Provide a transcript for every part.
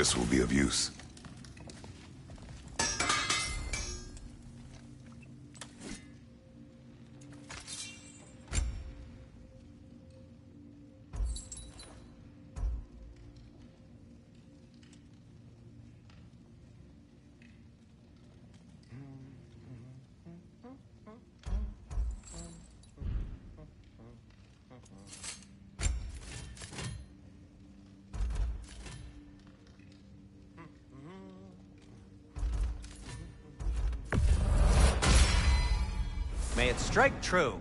This will be of use. May it strike true.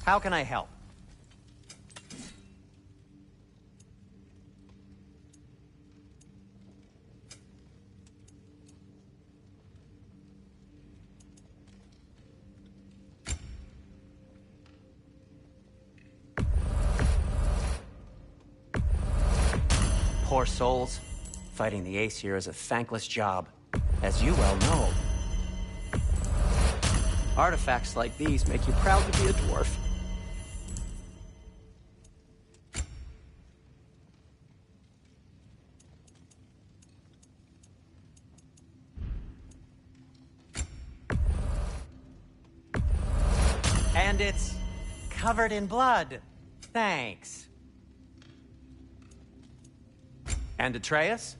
How can I help? Poor souls. Fighting the Ace here is a thankless job, as you well know. Artifacts like these make you proud to be a dwarf. And it's covered in blood. Thanks. And Atreus?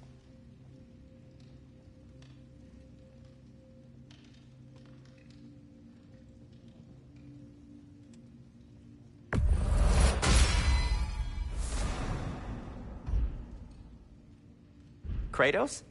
Kratos?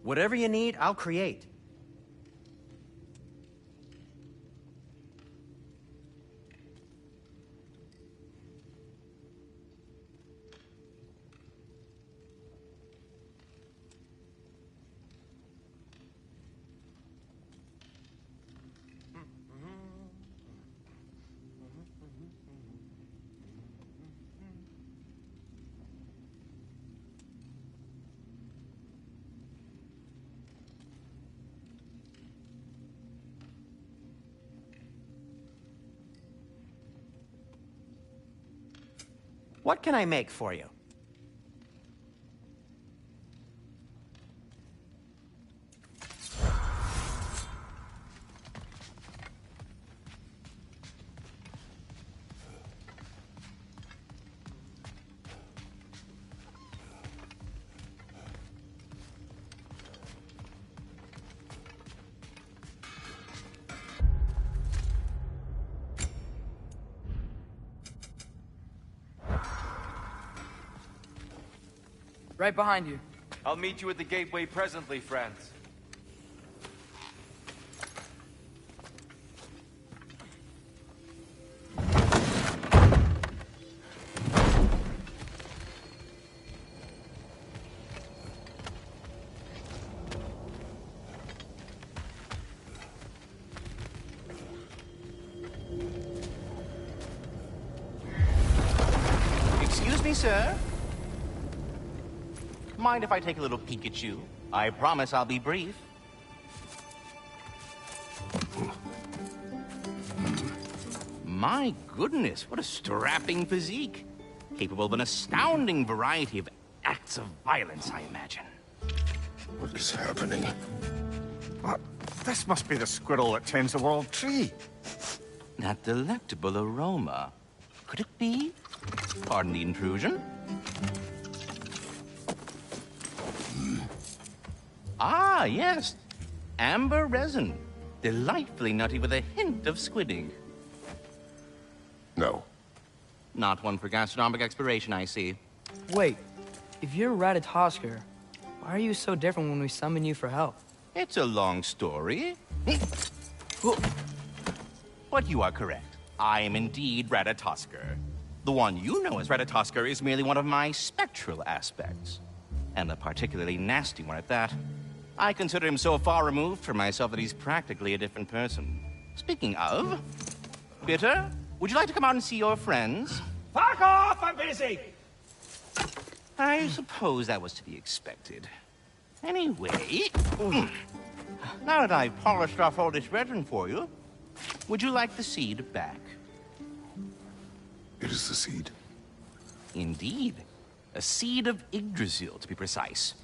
Whatever you need, I'll create. What can I make for you? Right behind you. I'll meet you at the gateway presently, friends. Excuse me, sir? Mind if I take a little peek at you? I promise I'll be brief. My goodness, what a strapping physique. Capable of an astounding variety of acts of violence, I imagine. What is happening? This must be the squirrel that tends the world tree. That delectable aroma. Could it be? Pardon the intrusion. Ah, yes. Amber resin. Delightfully nutty with a hint of squid ink. No. Not one for gastronomic exploration, I see. Wait, if you're Ratatoskr, why are you so different when we summon you for help? It's a long story. But you are correct. I am indeed Ratatoskr. The one you know as Ratatoskr is merely one of my spectral aspects. And a particularly nasty one at that. I consider him so far removed from myself that he's practically a different person. Speaking of, Bitter, would you like to come out and see your friends? Fuck off! I'm busy! I suppose that was to be expected. Anyway, now that I've polished off all this resin for you, would you like the seed back? It is the seed. Indeed. A seed of Yggdrasil, to be precise.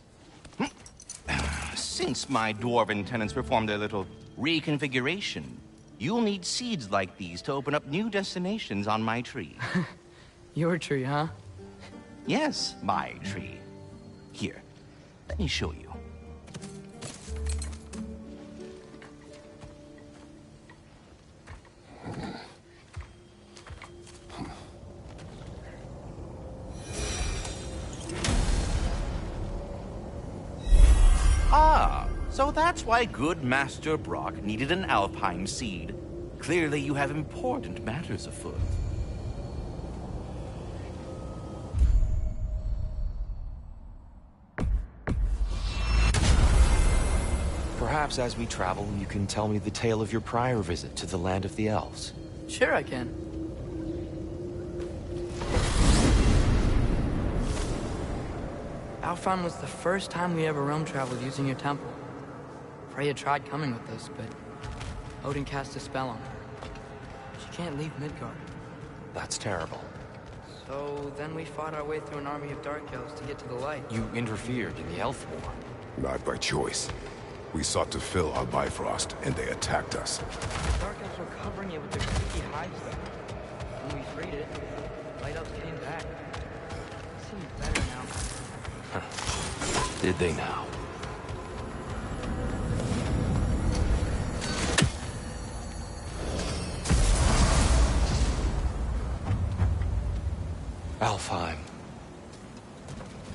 Since my dwarven tenants performed their little reconfiguration, you'll need seeds like these to open up new destinations on my tree. Your tree, huh? Yes, my tree. Here, let me show you. Ah, so that's why good Master Brock needed an Alpine seed. Clearly you have important matters afoot. Perhaps as we travel, you can tell me the tale of your prior visit to the land of the elves. Sure I can. Alfheim was the first time we ever realm traveled using your temple. Freya tried coming with us, but Odin cast a spell on her. She can't leave Midgard. That's terrible. So then we fought our way through an army of dark elves to get to the light. You interfered in the elf war. Not by choice. We sought to fill our Bifrost, and they attacked us. Dark elves were covering it with their creepy hides, though. When we freed it, light elves came back. It seems better now. Did they now? Alfheim.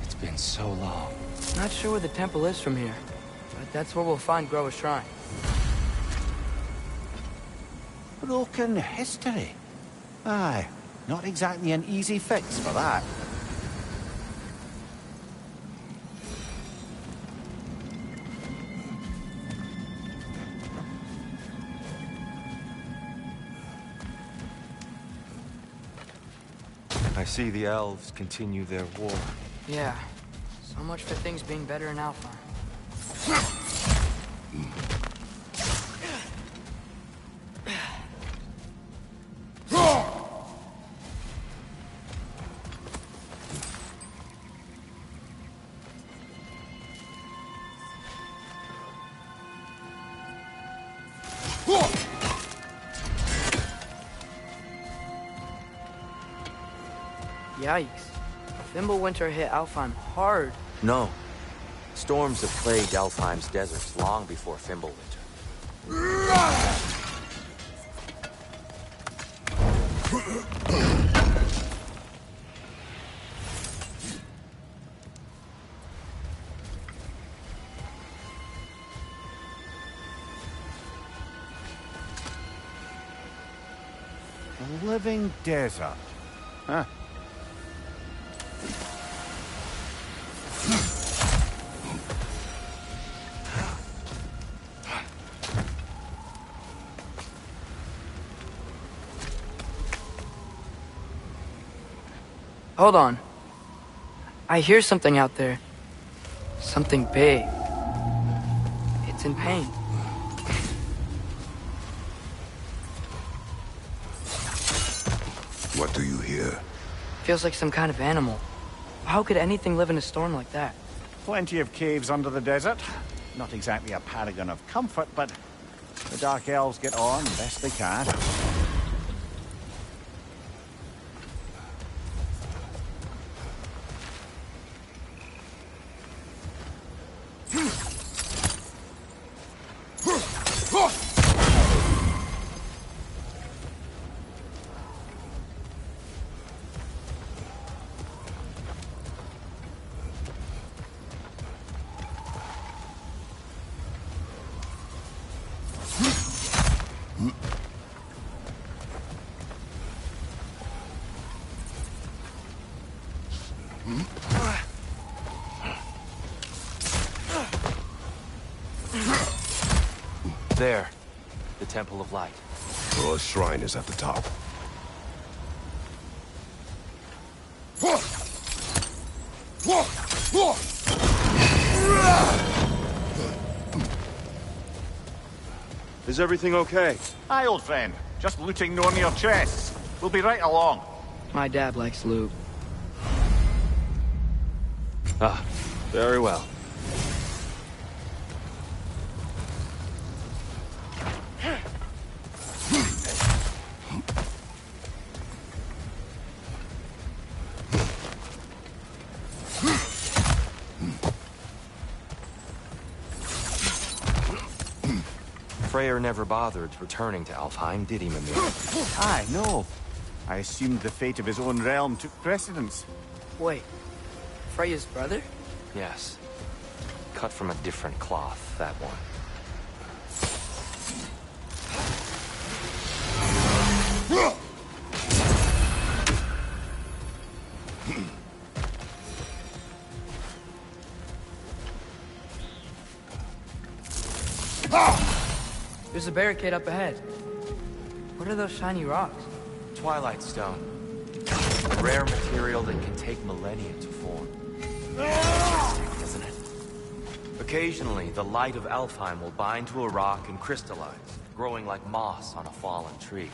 It's been so long. Not sure where the temple is from here, but that's where we'll find Groa's shrine. Broken history. Aye, not exactly an easy fix for that. I see the elves continue their war. Yeah, so much for things being better in Alfheim. Yikes. Fimbulwinter hit Alfheim hard. No. Storms have plagued Alfheim's deserts long before Fimbulwinter. A living desert. Huh. Hold on. I hear something out there. Something big. It's in pain. What do you hear? Feels like some kind of animal. How could anything live in a storm like that? Plenty of caves under the desert. Not exactly a paragon of comfort, but the Dark Elves get on best they can. There. The Temple of Light. Groa's shrine is at the top. Is everything okay? Aye, old friend. Just looting no near chests. We'll be right along. My dad likes loot. Ah, very well. Freyr never bothered returning to Alfheim, did he, Mimir? Aye, no. I assumed the fate of his own realm took precedence. Wait. Freya's brother? Yes. Cut from a different cloth, that one. There's a barricade up ahead. What are those shiny rocks? Twilight Stone. A rare material that can take millennia to form. Interesting, isn't it? Occasionally, the light of Alfheim will bind to a rock and crystallize, growing like moss on a fallen tree.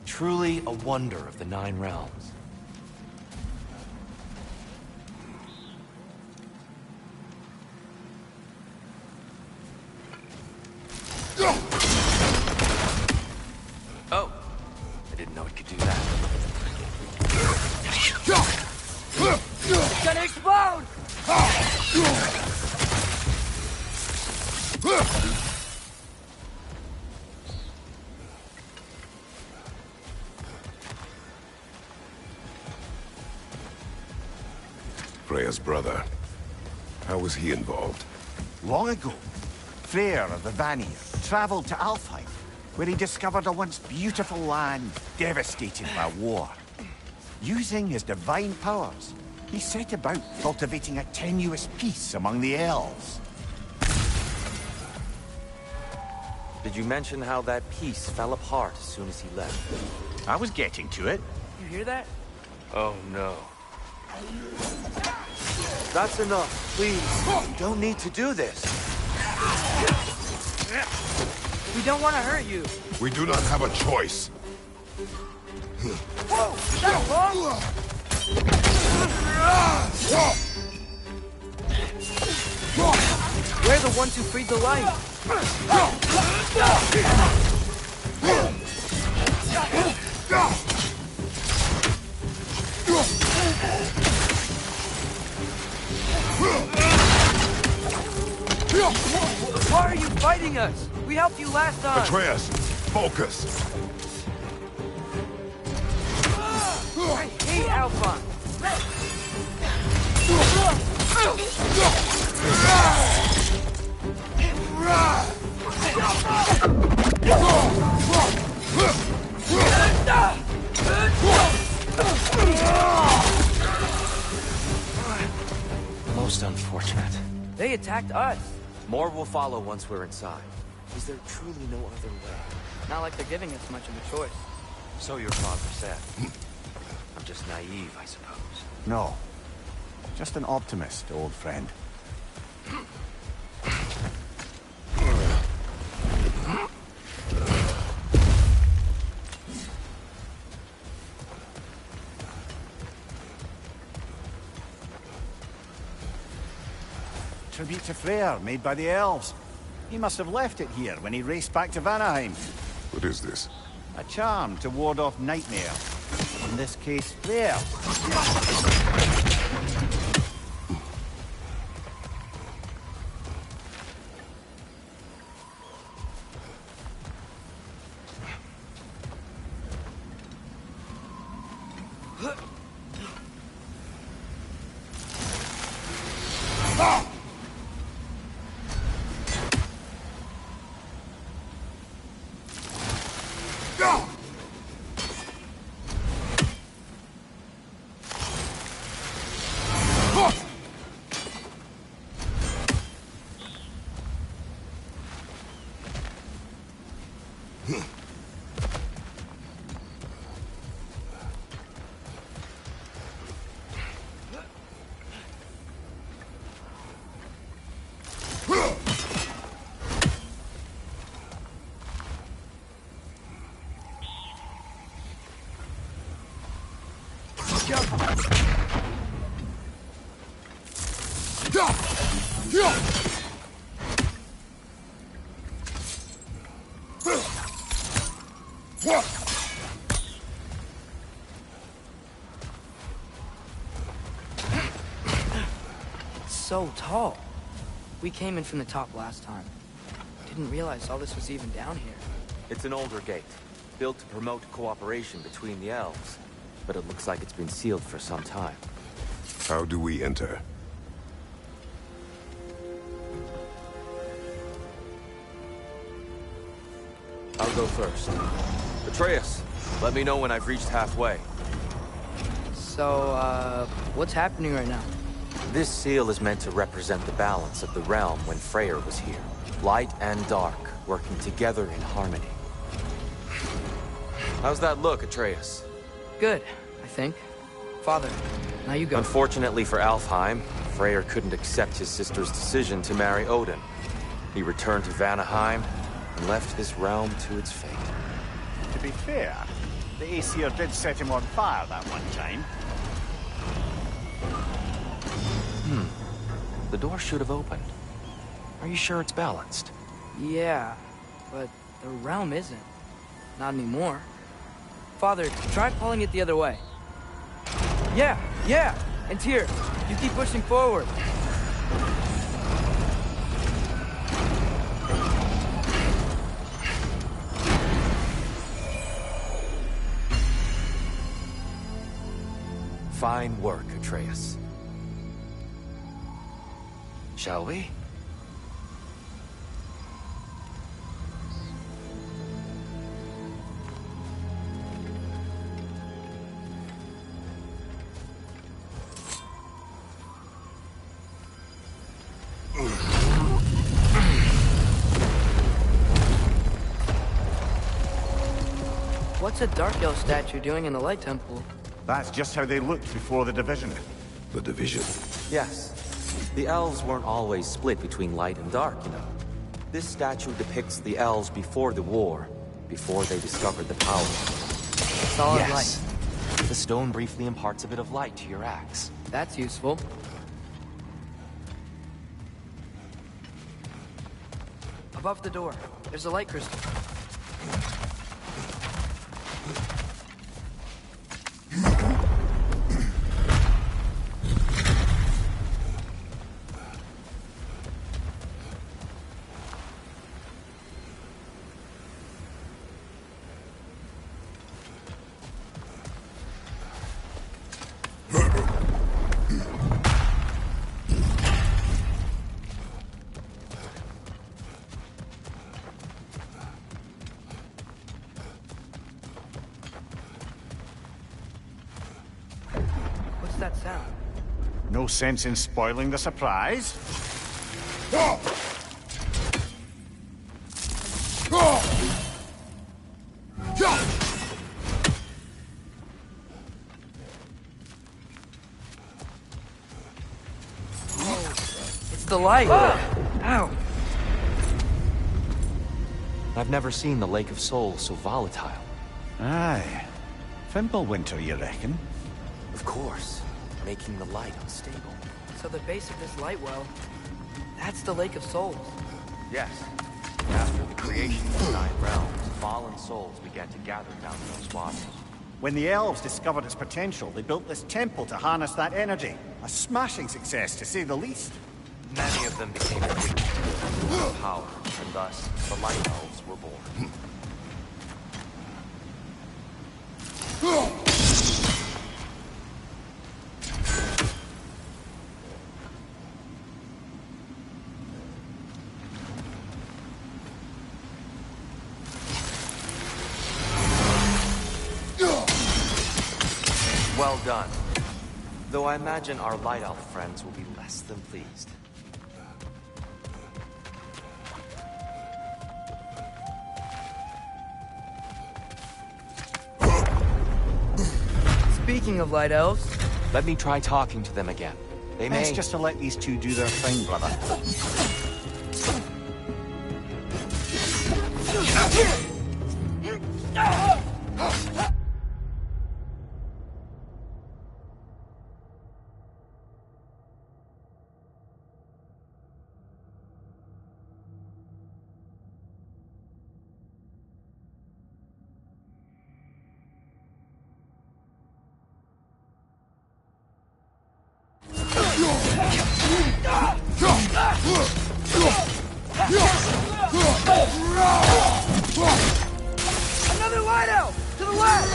Truly a wonder of the Nine Realms. Freya's brother. How was he involved? Long ago, Freyr of the Vanir traveled to Alfheim, where he discovered a once beautiful land devastated by war. Using his divine powers, he set about cultivating a tenuous peace among the elves. Did you mention how that peace fell apart as soon as he left? I was getting to it. You hear that? Oh no. That's enough, please. You don't need to do this. We don't want to hurt you. We do not have a choice. Whoa! Is that wrong? We're the ones who freed the light. Why are you fighting us? We helped you last time. Atreus, focus. I hate Alpha. Most unfortunate. They attacked us. More will follow once we're inside. Is there truly no other way? Not like they're giving us much of a choice. So your father said. I'm just naive, I suppose. No. Just an optimist, old friend. Tribute to Freyr, made by the elves. He must have left it here when he raced back to Vanaheim. What is this? A charm to ward off nightmare. In this case, Freyr. So tall. We came in from the top last time. Didn't realize all this was even down here. It's an older gate, built to promote cooperation between the elves. But it looks like it's been sealed for some time. How do we enter? I'll go first. Atreus, let me know when I've reached halfway. So, what's happening right now? This seal is meant to represent the balance of the realm when Freyr was here. Light and dark, working together in harmony. How's that look, Atreus? Good, I think. Father, now you go. Unfortunately for Alfheim, Freyr couldn't accept his sister's decision to marry Odin. He returned to Vanaheim and left this realm to its fate. To be fair, the Aesir did set him on fire that one time. The door should have opened. Are you sure it's balanced? Yeah, but the realm isn't. Not anymore. Father, try pulling it the other way. Yeah! And here, you keep pushing forward. Fine work, Atreus. Shall we? What's a Dark Elf statue doing in the Light Temple? That's just how they looked before the division. The division. Yes. The elves weren't always split between light and dark, you know. This statue depicts the elves before the war, before they discovered the power. Solid Yes. light. The stone briefly imparts a bit of light to your axe. That's useful. Above the door, there's a light crystal. What's that sound? No sense in spoiling the surprise. It's the light! Ow! I've never seen the Lake of Souls so volatile. Aye. Fimbulwinter, you reckon? Of course, making the light unstable. So the base of this light well, that's the Lake of Souls. Yes. After the creation of the Nine Realms, fallen souls began to gather down those waters. When the elves discovered its potential, they built this temple to harness that energy. A smashing success, to say the least. Many of them became addicted to the power, and thus the Light Elves were born. Well done. Though I imagine our Light Elf friends will be less than pleased. Speaking of light elves, Let me try talking to them again. They may... Best just to let these two do their thing, brother. another light elf! To the left!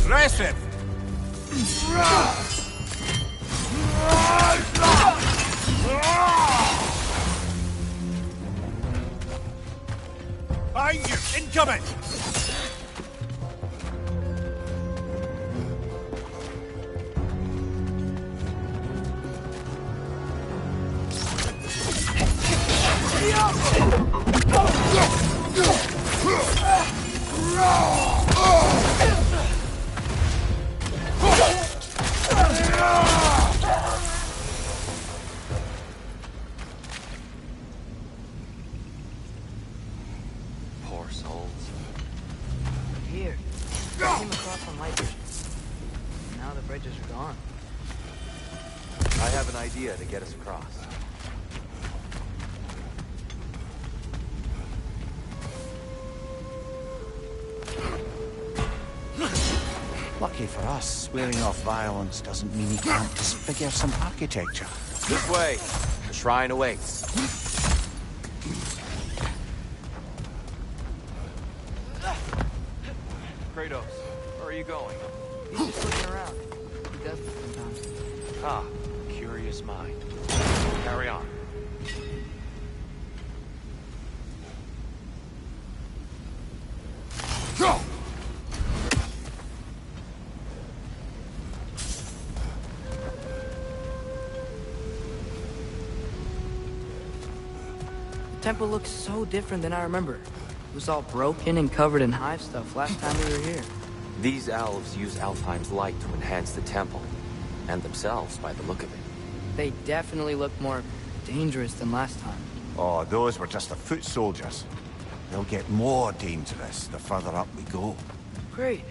Aggressive! Behind you! Incoming! Poor souls. Here. I came across on light bridges. Now the bridges are gone. I have an idea to get us across. Lucky for us, swearing off violence doesn't mean he can't disfigure some architecture. This way. The shrine awaits. Kratos, where are you going? He's just looking around. He does this sometimes. Ah, curious mind. Carry on. The temple looks so different than I remember. It was all broken and covered in hive stuff last time we were here. These elves use Alfheim's light to enhance the temple, and themselves by the look of it. They definitely look more dangerous than last time. Oh, those were just the foot soldiers. They'll get more dangerous the further up we go. Great.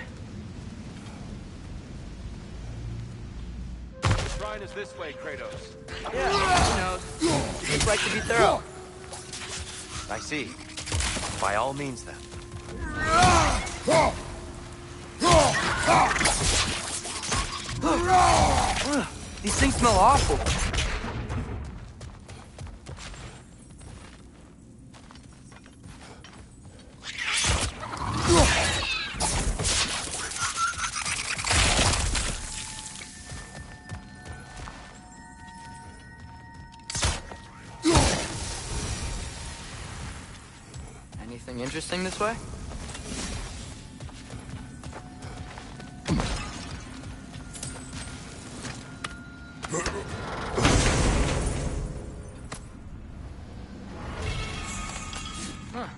The shrine is this way, Kratos. Yeah, who knows? Just like to be thorough. I see. By all means, then. These things smell awful. Anything interesting this way? Huh.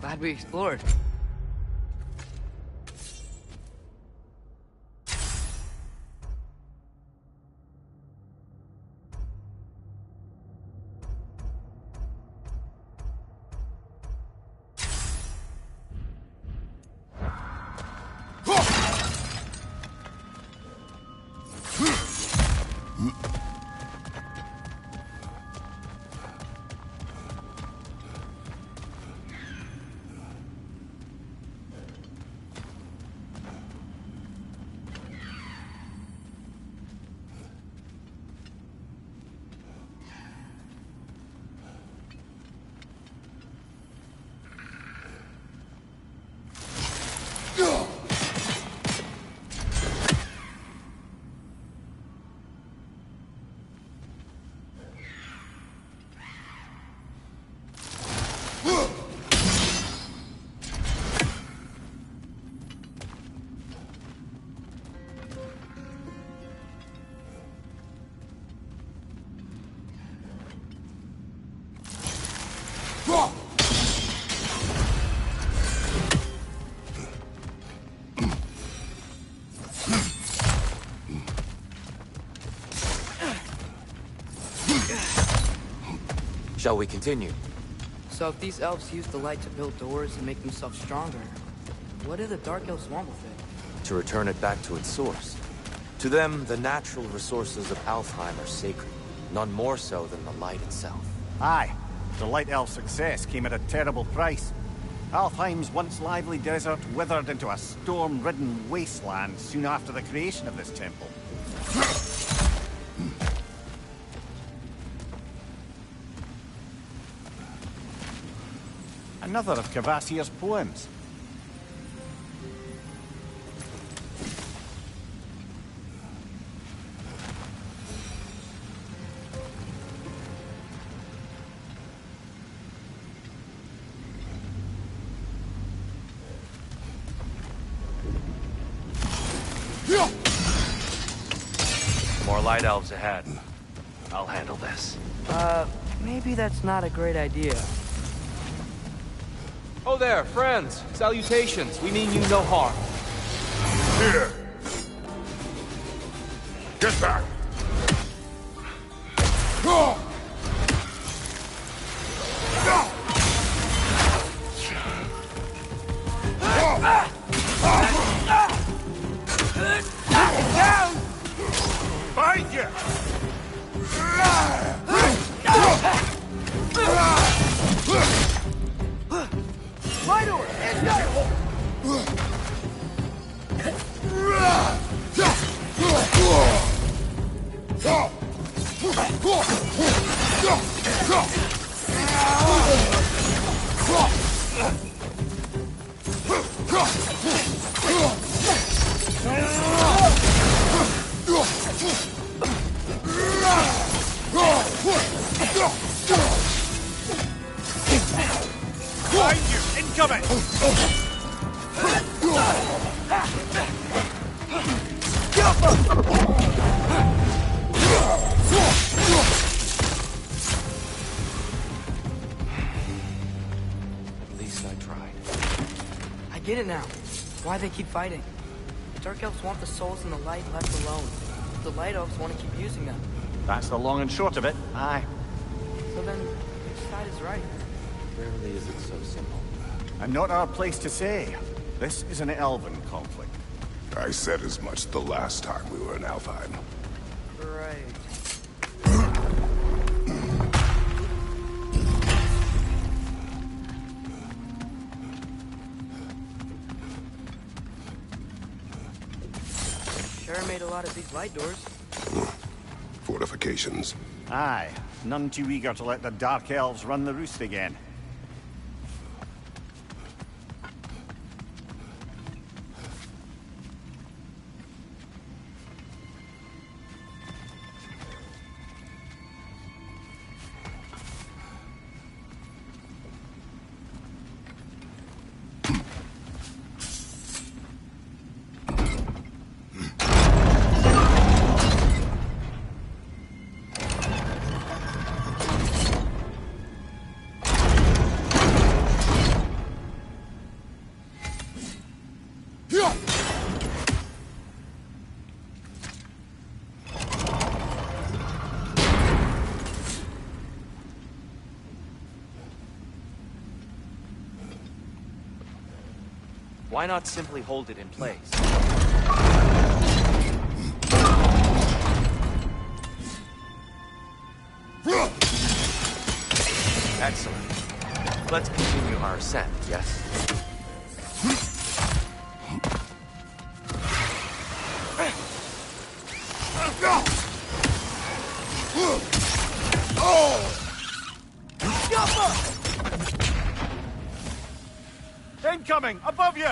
Glad we explored. Shall we continue? So if these elves use the light to build doors and make themselves stronger, what do the Dark Elves want with it? To return it back to its source. To them, the natural resources of Alfheim are sacred, none more so than the light itself. Aye, the Light Elf success came at a terrible price. Alfheim's once lively desert withered into a storm-ridden wasteland soon after the creation of this temple. Another of Kvasir's poems. More light elves ahead. I'll handle this. Maybe that's not a great idea. Oh there, friends. Salutations. We mean you no harm. Here! Get back! Fight you! At least I tried. I get it now. Why they keep fighting. The Dark Elves want the souls in the light left alone. The Light Elves want to keep using them. That's the long and short of it. Aye. So then, which side is right? Rarely is it so simple. And not our place to say. This is an elven conflict. I said as much the last time we were in Alfheim. Right. Sure made a lot of these light doors. Fortifications. Aye. None too eager to let the Dark Elves run the roost again. Why not simply hold it in place? Excellent. Let's continue our ascent, yes? Incoming! Above you!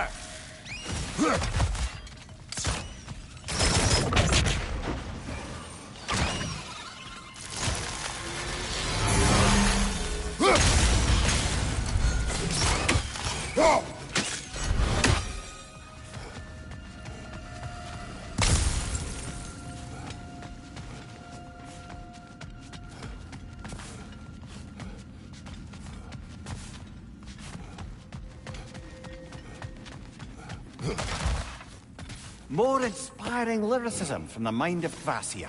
More inspiring lyricism from the mind of Thracia.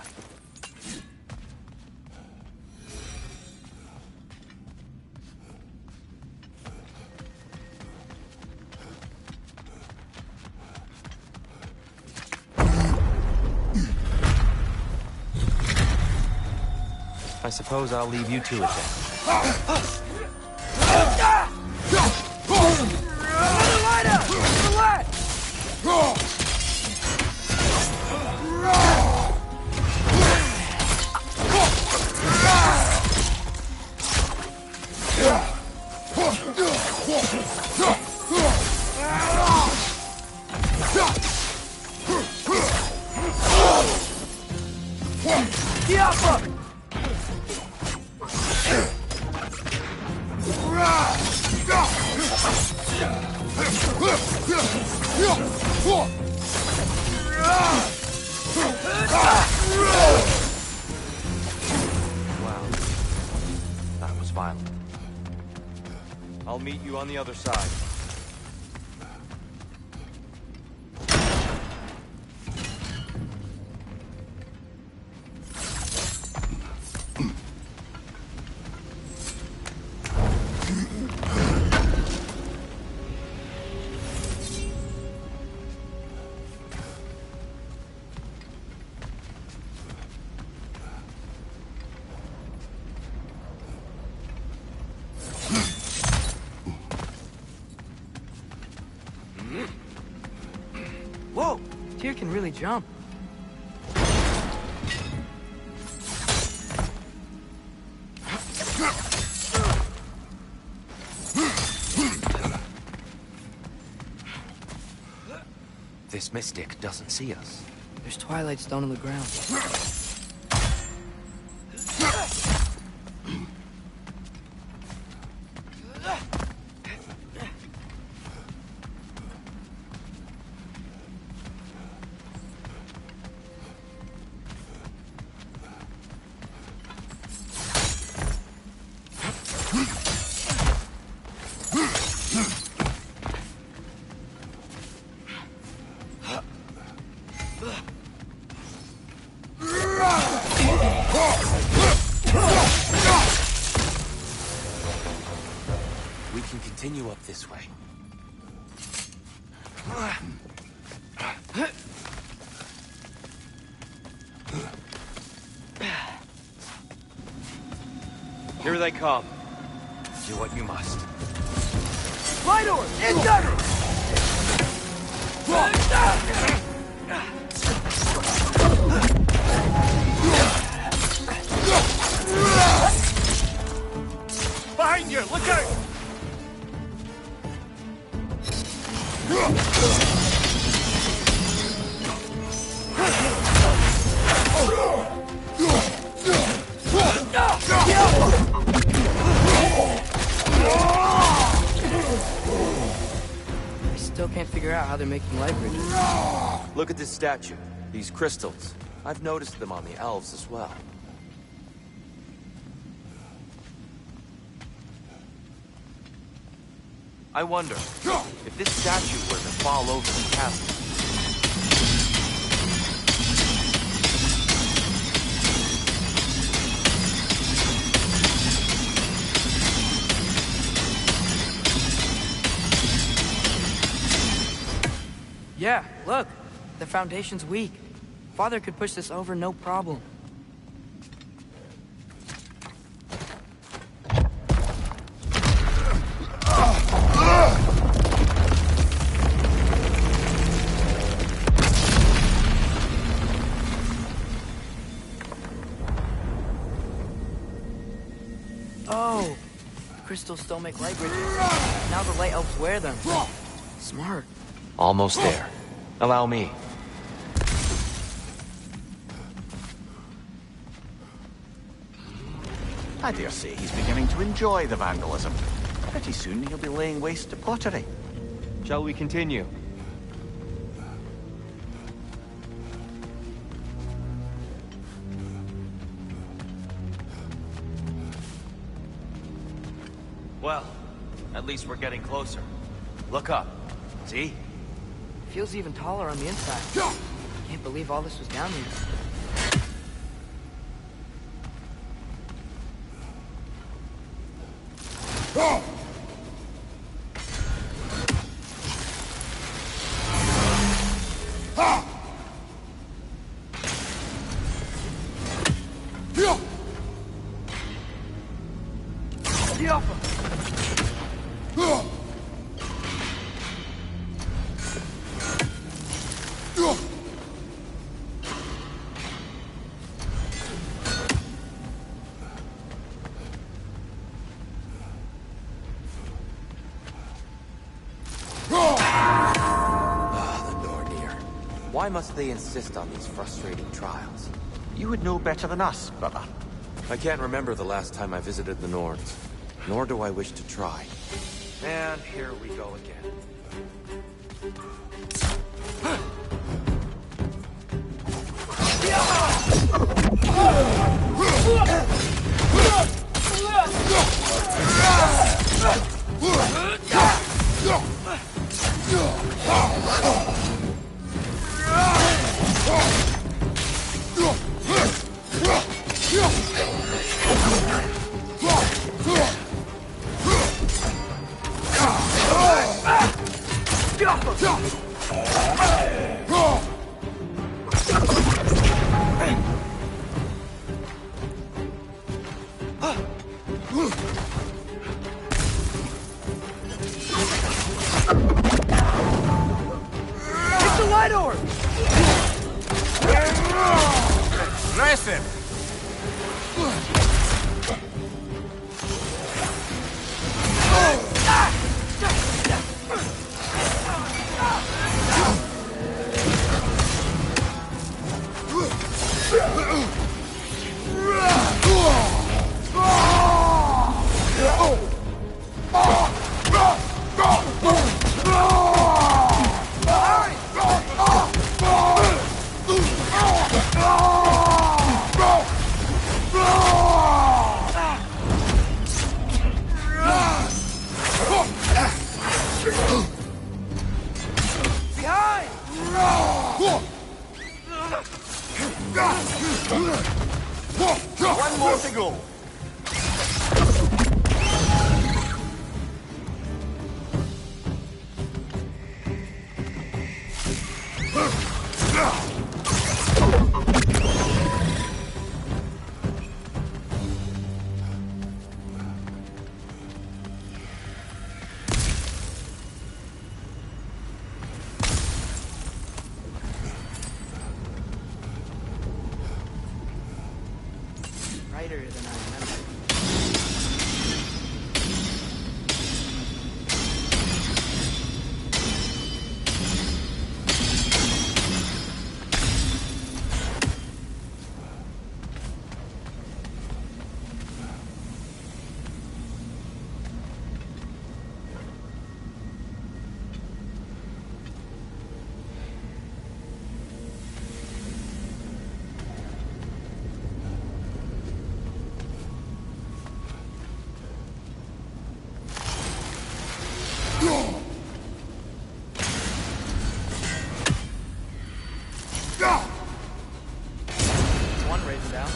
I suppose I'll leave you to it then. Wow. That was violent. I'll meet you on the other side. Whoa! Tyr can really jump. This mystic doesn't see us. There's Twilight Stone on the ground. this way. Here they come. Do what you must. Light orb! Incoming! Behind you! Look out! I still can't figure out how they're making light bridges. Look at this statue. These crystals. I've noticed them on the elves as well. I wonder, if this statue were to fall over the castle, Yeah, look. The foundation's weak. Father could push this over no problem. Oh! Crystals still make light bridges. Now the light elves wear them. Smart. almost there. Allow me. I dare say he's beginning to enjoy the vandalism. Pretty soon he'll be laying waste to pottery. Shall we continue? Well, at least we're getting closer. Look up. See? Feels even taller on the inside. Can't believe all this was down here. Why must they insist on these frustrating trials? You would know better than us, brother. I can't remember the last time I visited the Norns, nor do I wish to try. And here we go again. One more to go. tighter than I remember. One raised down.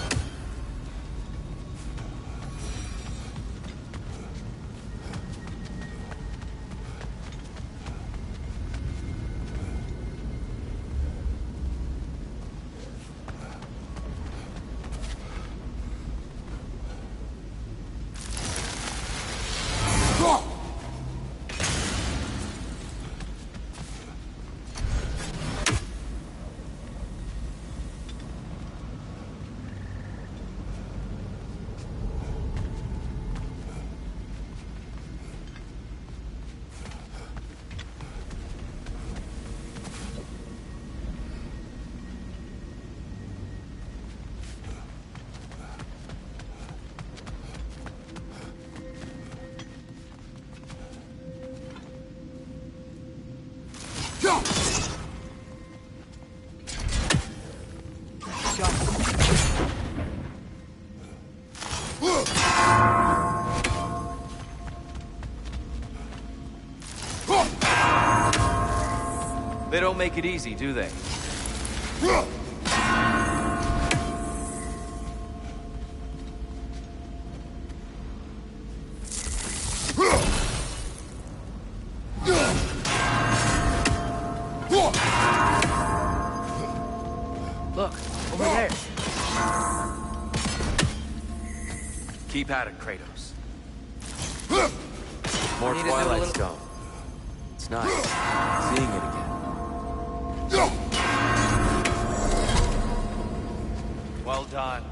They don't make it easy, do they? Look, over there. Keep at it, Kratos. More Need to do a Twilight little- Stone. It's nice seeing it again. Well done.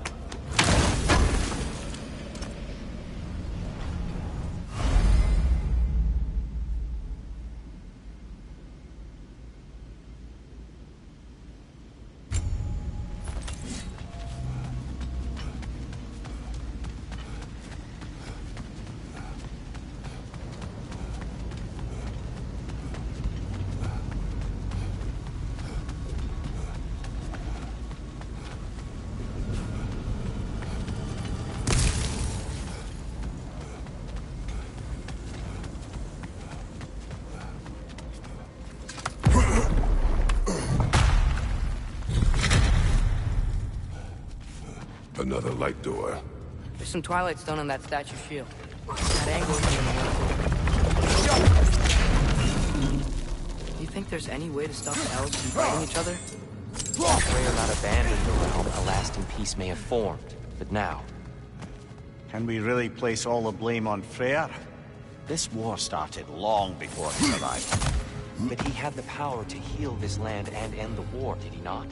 Another light door. There's some Twilight Stone on that statue shield. That angle is in the way. Do you think there's any way to stop the elves from fighting each other? Freya not abandoned the realm, a lasting peace may have formed. But now, Can we really place all the blame on Freyr? This war started long before he arrived. but he had the power to heal this land and end the war, did he not?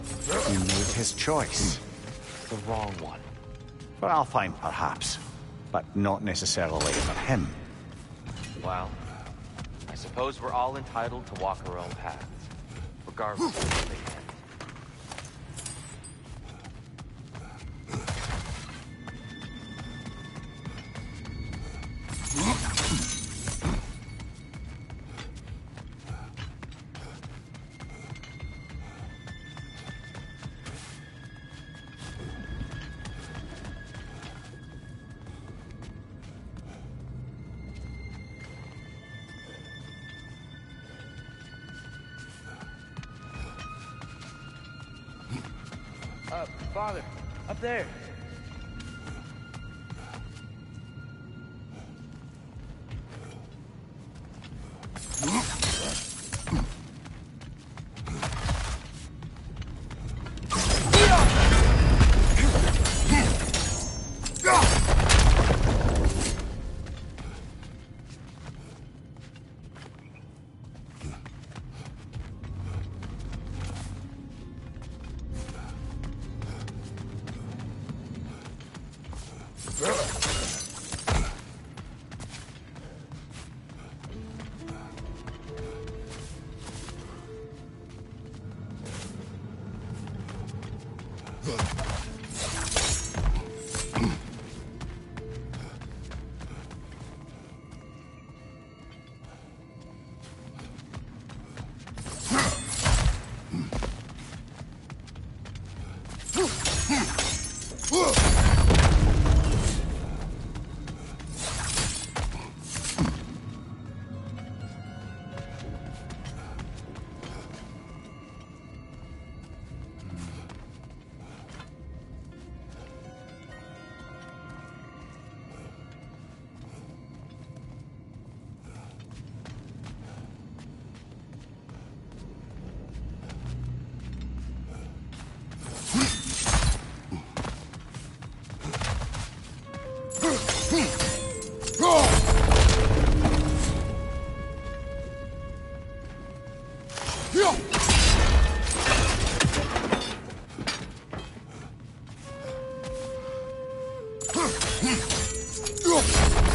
He made his choice. The wrong one. For Alfheim, perhaps. But not necessarily for him. Well, I suppose we're all entitled to walk our own paths, regardless of where they end. Father, up there.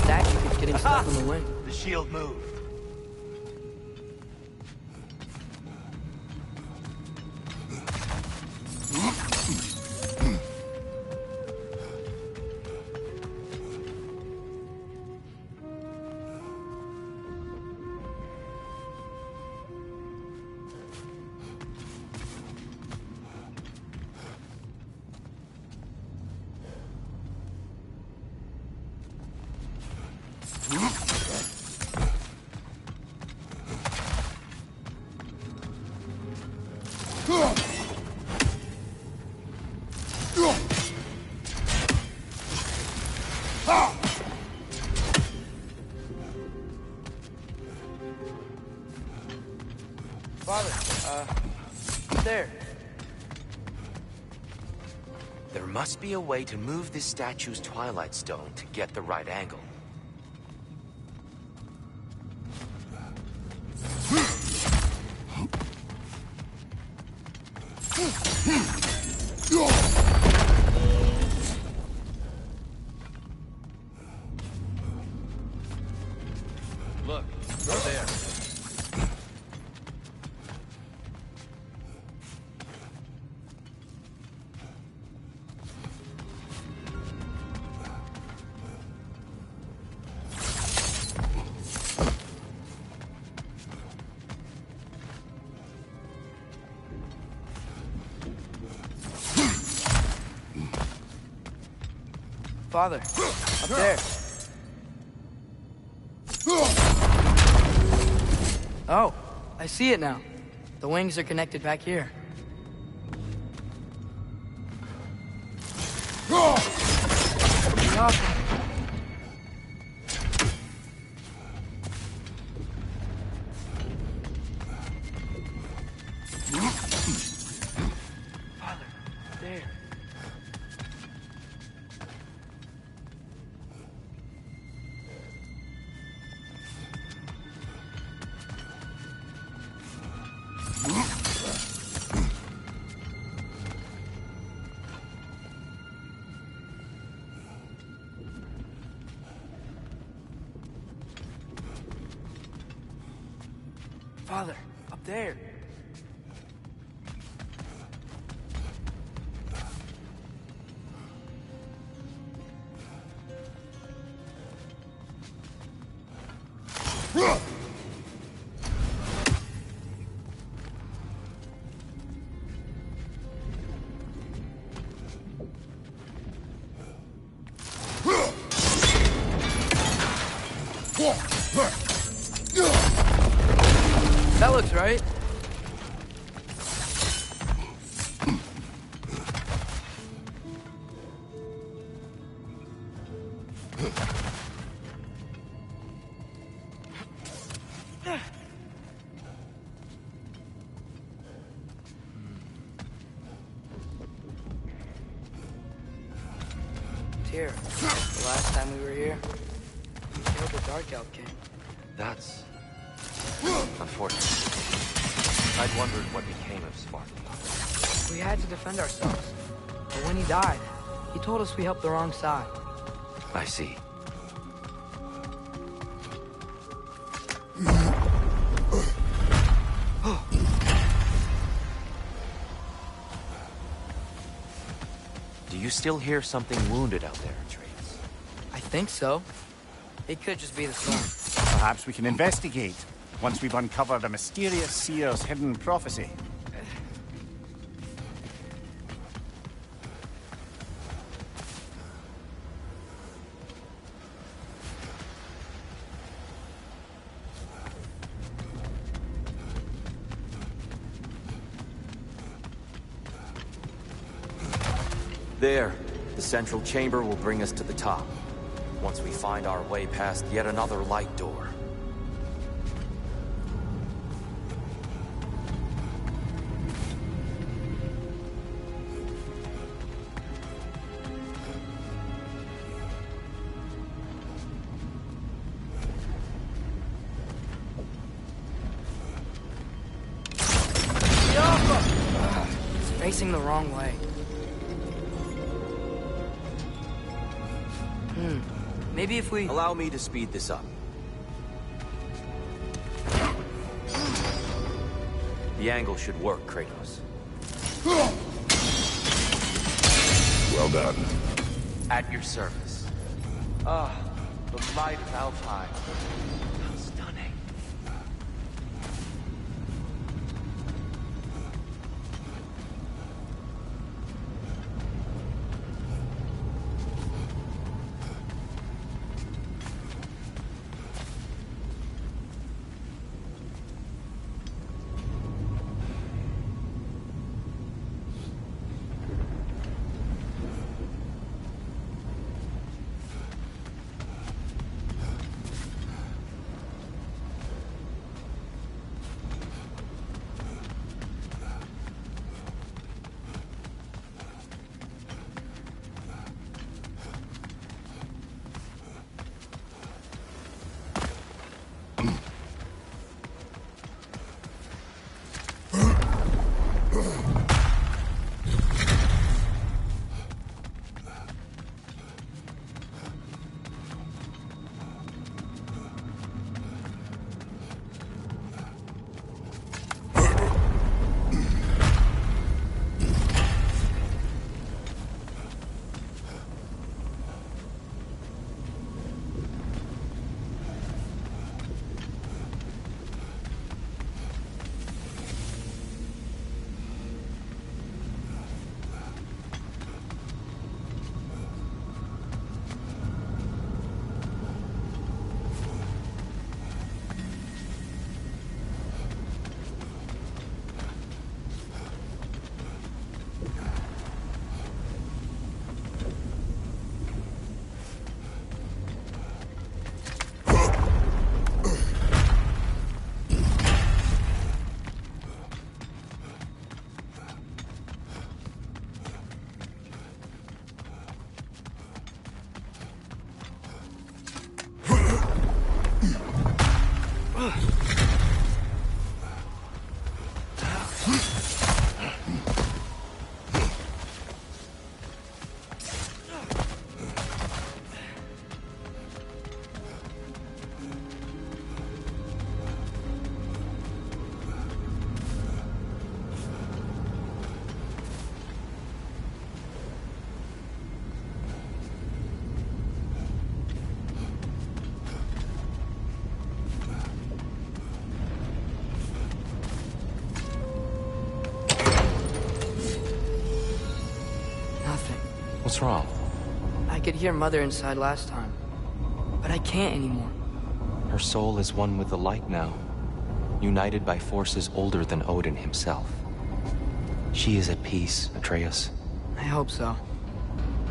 Statue keeps getting stuck on the wing. The shield moved. Father, there. There must be a way to move this statue's Twilight Stone to get the right angle. Look, right there. Father, up there. Oh, I see it now. The wings are connected back here. Up. Father, there. Father, up there. That looks right. Tyr, the last time we were here, we killed the Dark Elf King. That's unfortunate. I'd wondered what became of Spartan. We had to defend ourselves. But when he died, he told us we helped the wrong side. I see. Do you still hear something wounded out there, Atreus? I think so. It could just be the storm. Perhaps we can investigate, once we've uncovered a mysterious seer's hidden prophecy. There. The central chamber will bring us to the top. Once we find our way past yet another light door. It's facing the wrong way. Maybe if we... Allow me to speed this up. The angle should work, Kratos. Well done. At your service. Ah, the light of Alfheim. How stunning. What's wrong? I could hear Mother inside last time, but I can't anymore. Her soul is one with the light now, united by forces older than Odin himself. She is at peace, Atreus. I hope so.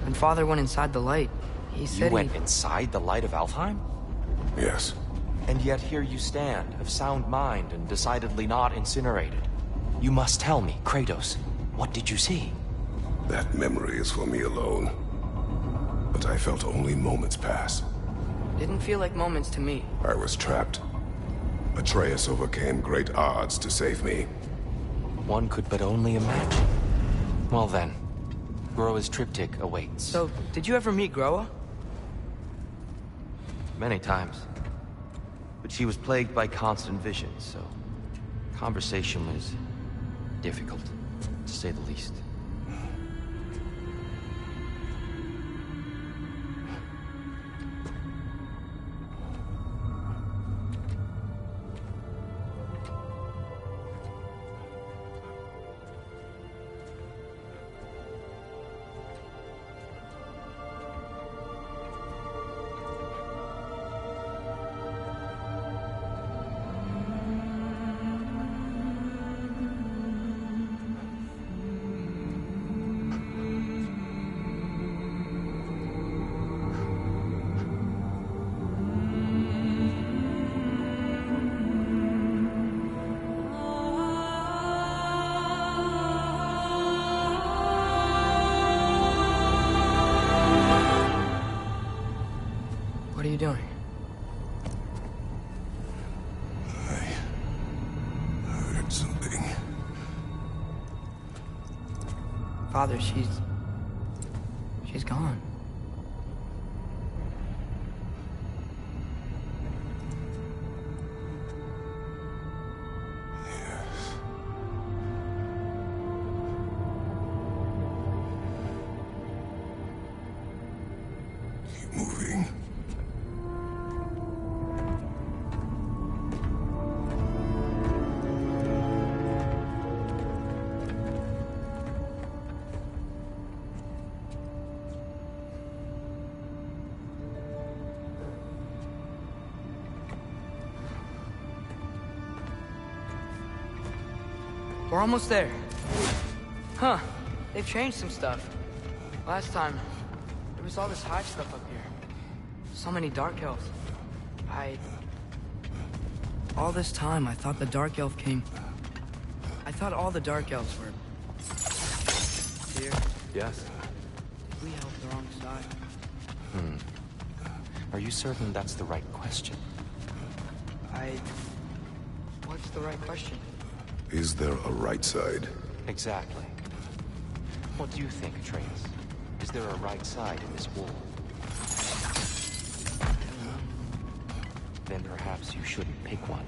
When Father went inside the light, he said You went inside the light of Alfheim? Yes. And yet here you stand, of sound mind and decidedly not incinerated. You must tell me, Kratos, what did you see? That memory is for me alone. But I felt only moments pass. Didn't feel like moments to me. I was trapped. Atreus overcame great odds to save me. One could but only imagine. Well then, Groa's triptych awaits. So, did you ever meet Groa? Many times. But she was plagued by constant visions, so conversation was difficult, to say the least. something. Father, she's gone. Keep moving. We're almost there. Huh. They've changed some stuff. Last time, there was all this high stuff up here. So many Dark Elves. All this time, I thought the Dark Elf King... I thought all the Dark Elves were... here. Yes? Did we help the wrong side? Are you certain that's the right question? What's the right question? Is there a right side? Exactly. What do you think, Atreus? Is there a right side in this war? Then perhaps you shouldn't pick one.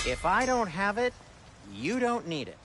If I don't have it, you don't need it.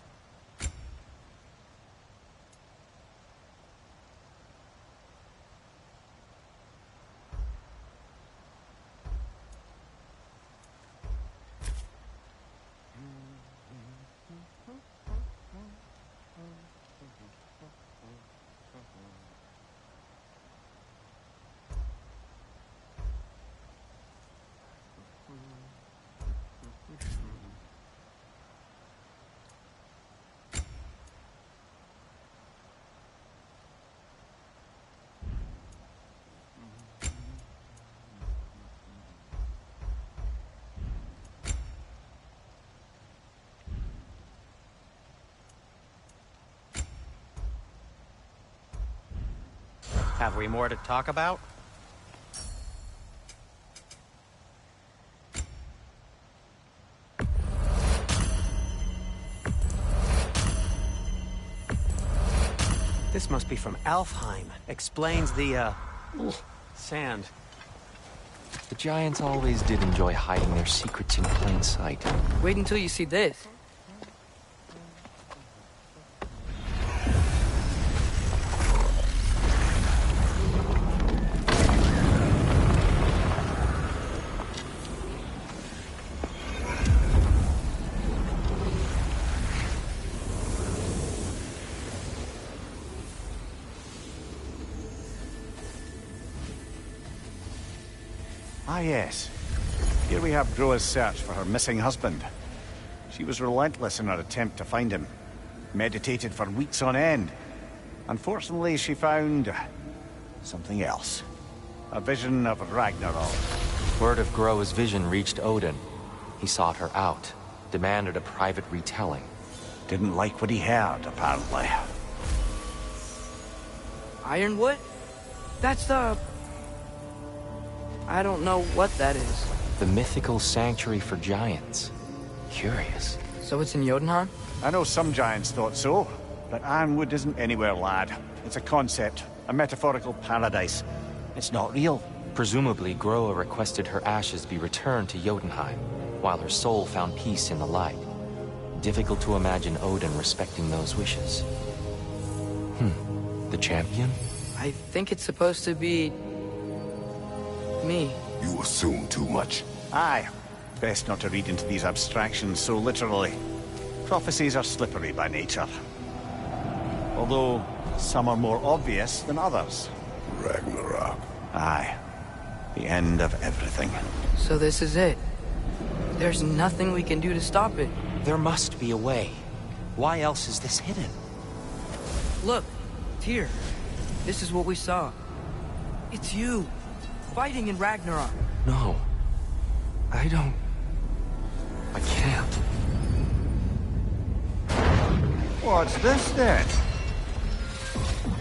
Have we more to talk about? This must be from Alfheim. Explains the, sand. The Giants always did enjoy hiding their secrets in plain sight. Wait until you see this. Ah, yes. Here we have Groa's search for her missing husband. She was relentless in her attempt to find him. Meditated for weeks on end. Unfortunately, she found something else. A vision of Ragnarok. Word of Groa's vision reached Odin. He sought her out, demanded a private retelling. Didn't like what he heard, apparently. Ironwood? That's the... I don't know what that is. The mythical sanctuary for giants. Curious. So it's in Jotunheim? I know some giants thought so, but Ironwood isn't anywhere, lad. It's a concept, a metaphorical paradise. It's not real. Presumably, Groa requested her ashes be returned to Jotunheim, while her soul found peace in the light. Difficult to imagine Odin respecting those wishes. The champion? I think it's supposed to be... me. You assume too much. Aye. Best not to read into these abstractions so literally. Prophecies are slippery by nature. Although, some are more obvious than others. Ragnarok. Aye. The end of everything. So this is it. There's nothing we can do to stop it. There must be a way. Why else is this hidden? Look, Tyr. This is what we saw. It's you, fighting in Ragnarok. No. I can't. What's this then?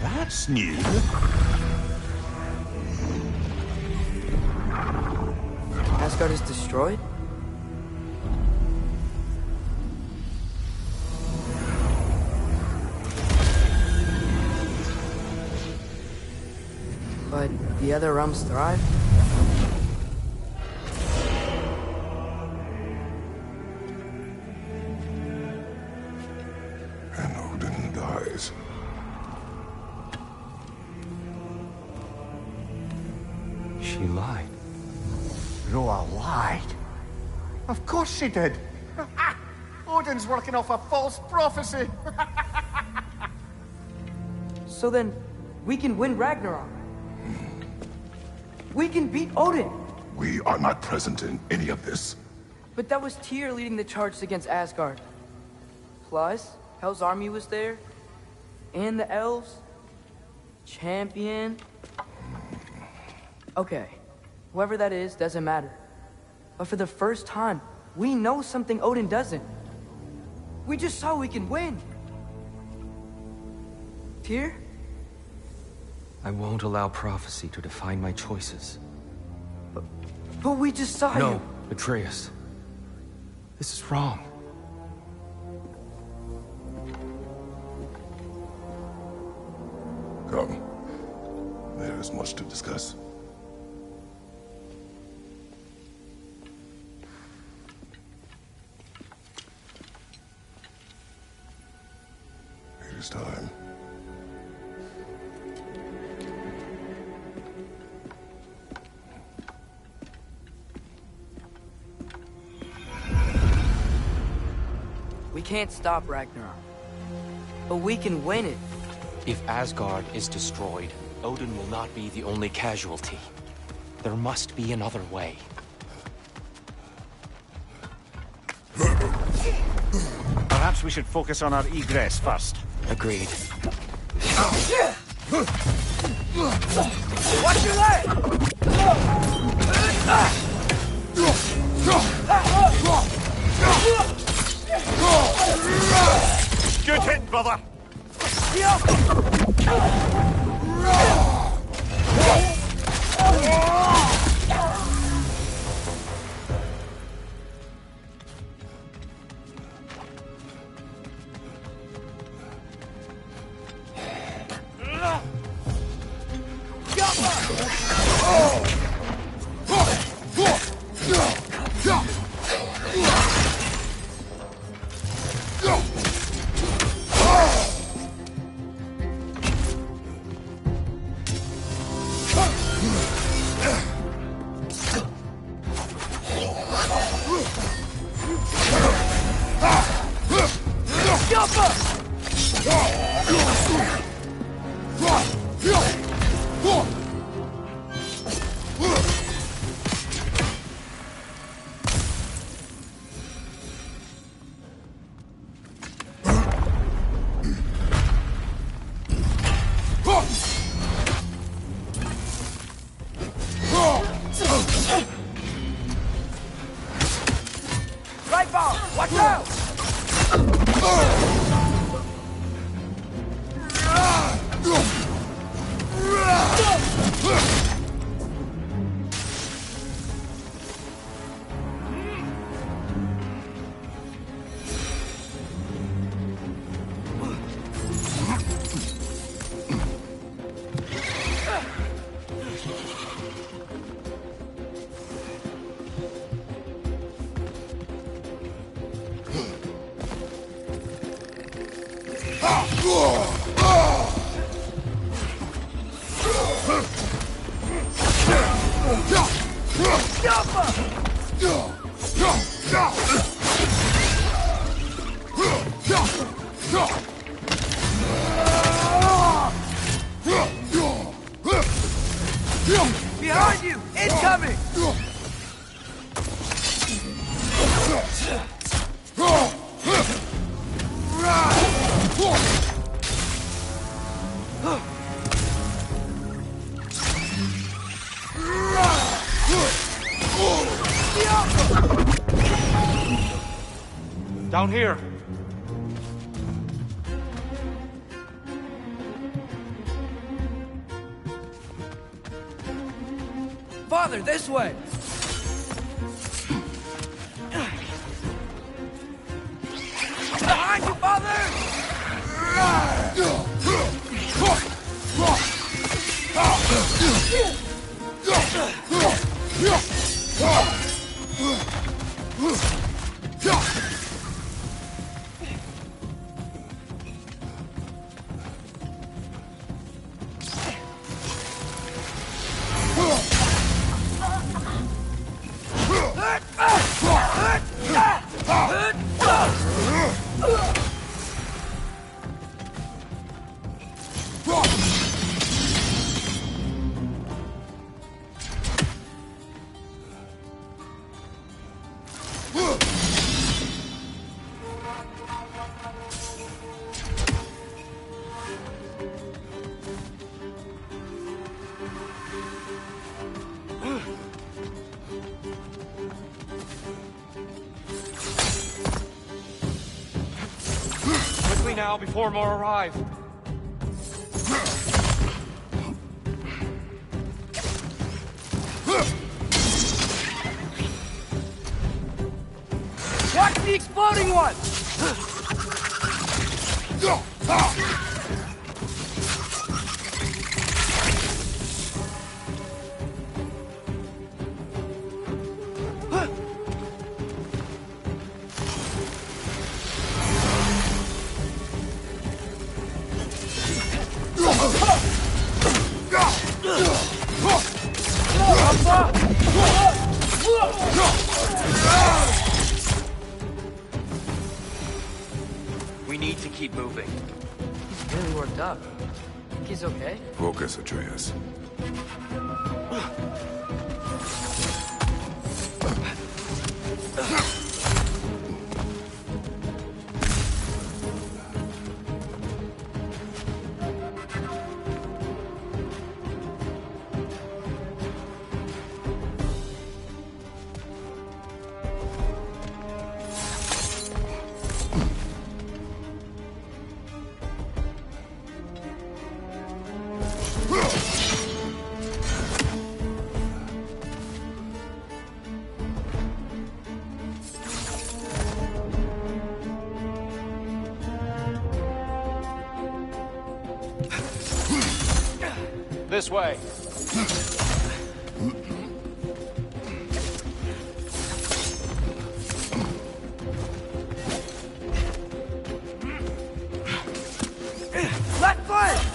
That's new. Asgard is destroyed? But the other realms thrive? And Odin dies. She lied. Groa lied? Of course she did. Odin's working off a false prophecy. So then, we can win Ragnarok. We can beat Odin. We are not present in any of this. But that was Tyr leading the charge against Asgard. Plus, Hell's army was there. And the elves. Champion. Okay. Whoever that is doesn't matter. But for the first time, we know something Odin doesn't. We just saw we can win. Tyr? I won't allow prophecy to define my choices. But we just saw you. No, Atreus. This is wrong. Come. There is much to discuss. It is time. We can't stop Ragnarok. But we can win it. If Asgard is destroyed, Odin will not be the only casualty. There must be another way. Perhaps we should focus on our egress first. Agreed. Watch your leg! Good hit, brother! Behind you! Incoming! Down here. Father, this way! Behind you, Father! Quickly now, before more arrive. Watch the exploding one! We need to keep moving. He's really worked up. Think he's okay? Focus, Atreus. This way. Left foot!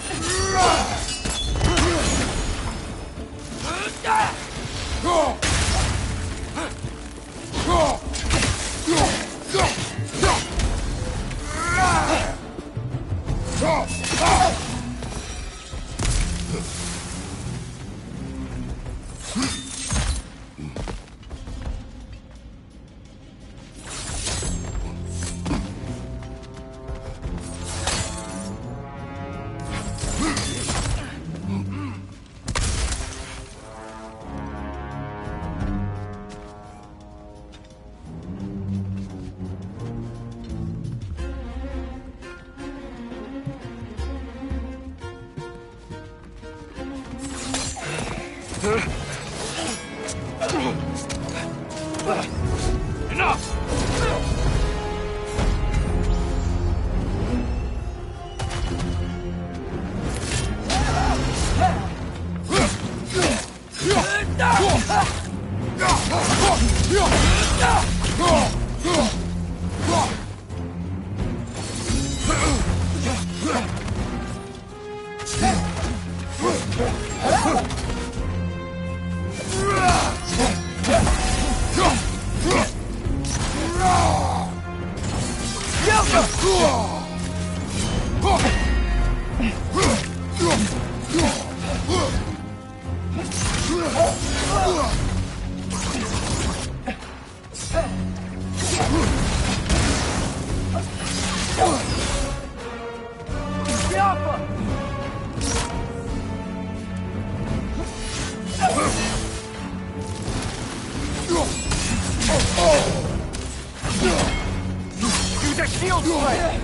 Use a shield strike!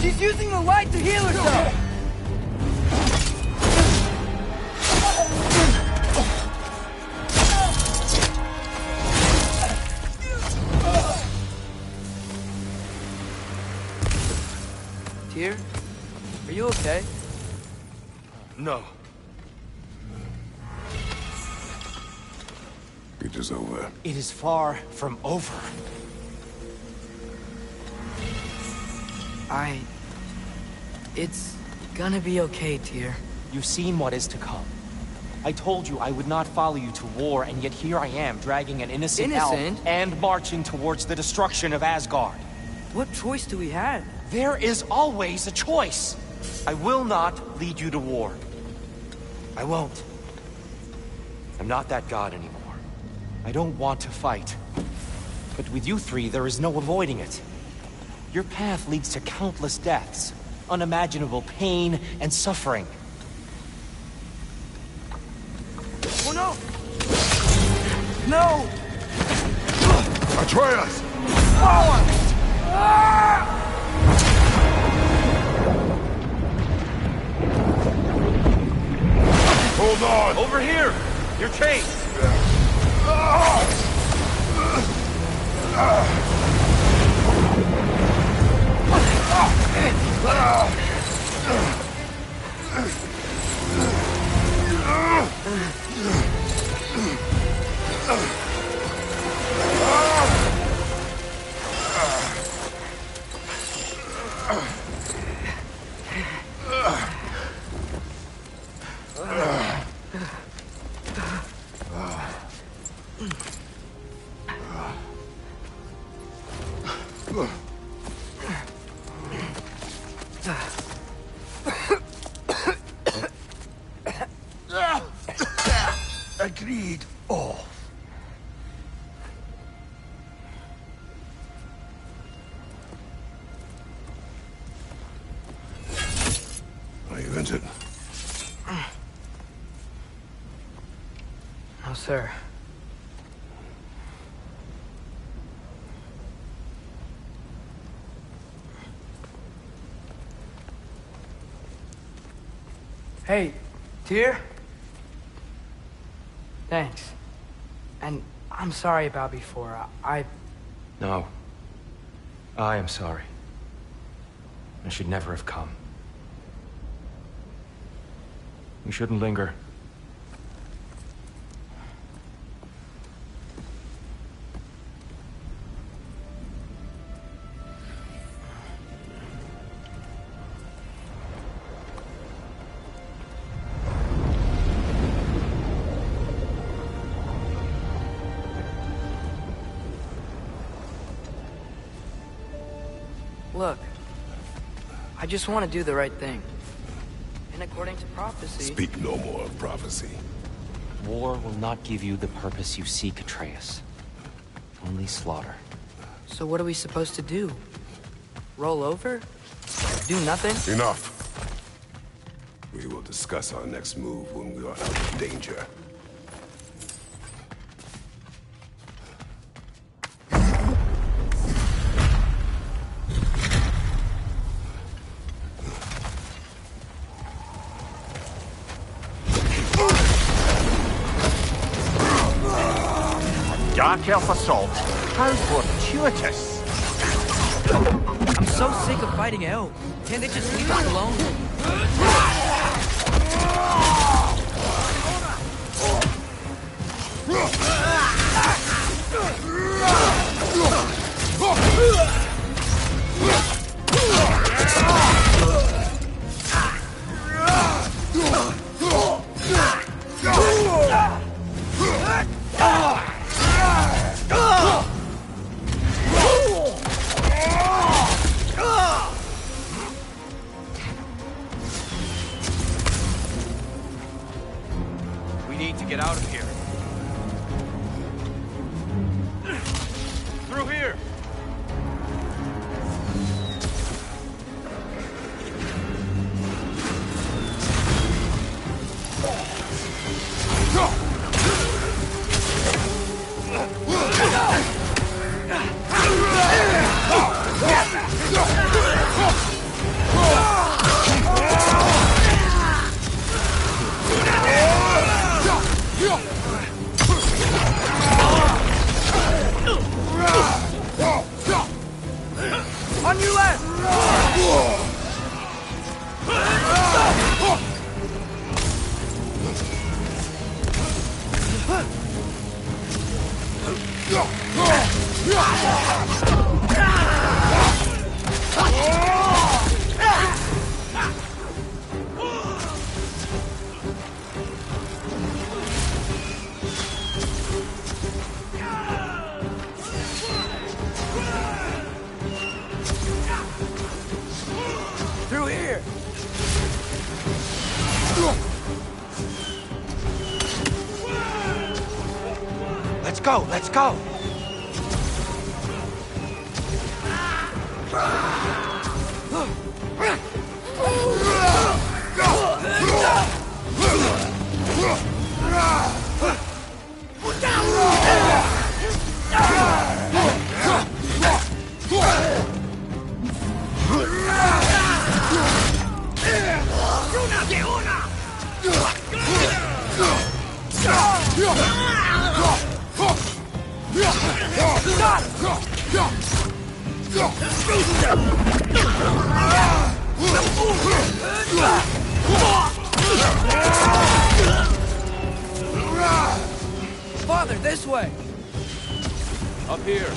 She's using the light to heal herself! Tyr? Are you okay? No. It is over. It is far from over. It's gonna be okay, Tyr. You've seen what is to come. I told you I would not follow you to war, and yet here I am, dragging an innocent elf Innocent? and marching towards the destruction of Asgard. What choice do we have? There is always a choice. I will not lead you to war. I won't. I'm not that god anymore. I don't want to fight. But with you three, there is no avoiding it. Your path leads to countless deaths, unimaginable pain and suffering. Oh no! No! Atreus! Hold on! Over here! You're chased! Agreed. Oh. Are you injured? No, sir. Hey, Tyr? Thanks. And I'm sorry about before. No. I am sorry. I should never have come. We shouldn't linger. Look, I just want to do the right thing. And according to prophecy... Speak no more of prophecy. War will not give you the purpose you seek, Atreus. Only slaughter. So what are we supposed to do? Roll over? Do nothing? Enough. We will discuss our next move when we are out of danger. Dark Elf assault? How fortuitous. I'm so sick of fighting elves. Can't they just leave us alone? We need to get out of here. Through here! On your left! Through here! Let's go, let's go! Father, this way! Up here.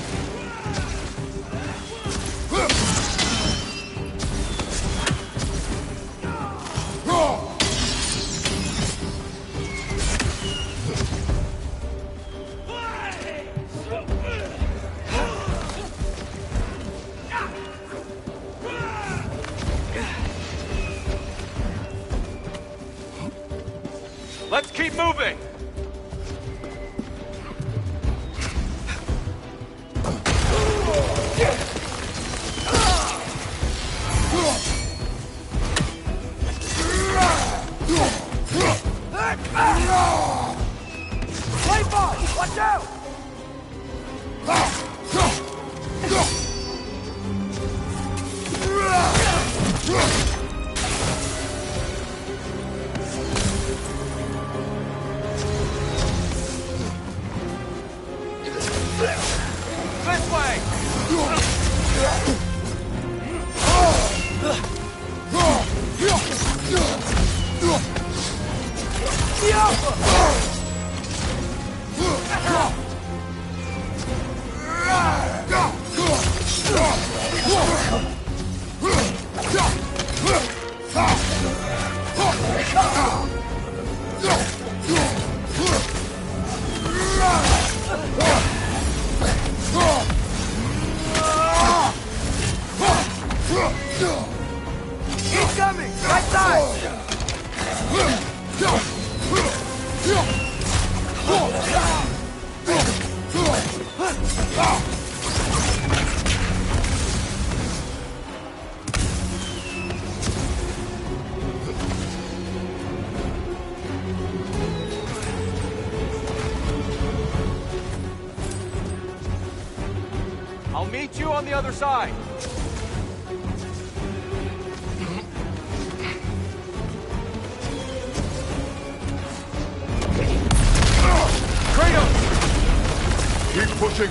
Let's keep moving! Play ball! Watch out! This way! Incoming! Right side! I'll meet you on the other side. Kratos! I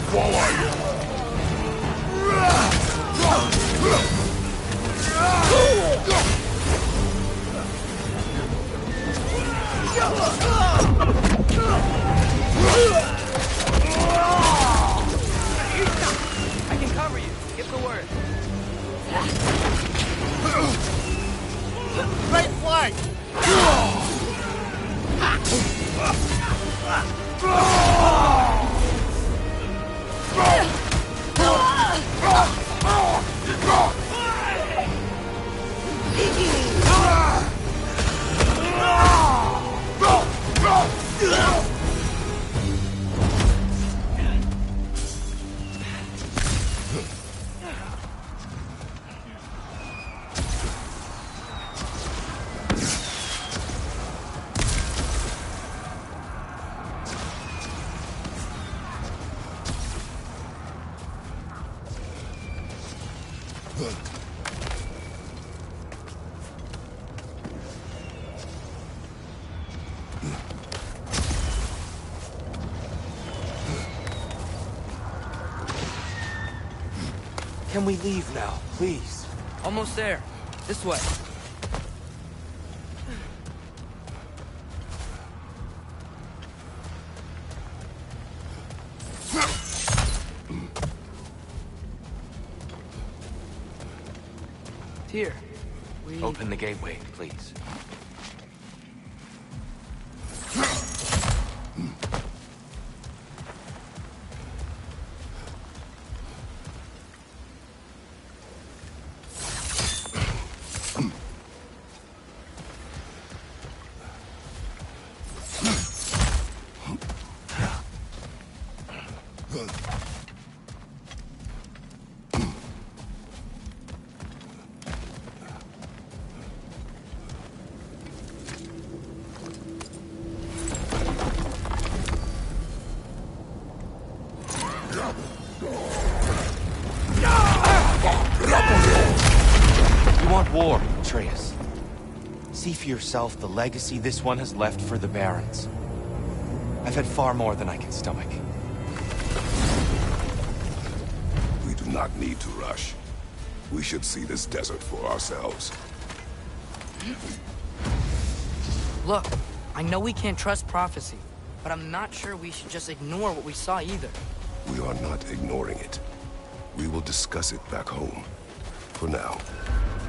can cover you. Give the word. Great flight! Can we leave now, please? Almost there. This way. Here. Open the gateway, please. War, Atreus. See for yourself the legacy this one has left for the Barons. I've had far more than I can stomach. We do not need to rush. We should see this desert for ourselves. Look, I know we can't trust prophecy, but I'm not sure we should just ignore what we saw either. We are not ignoring it. We will discuss it back home. For now,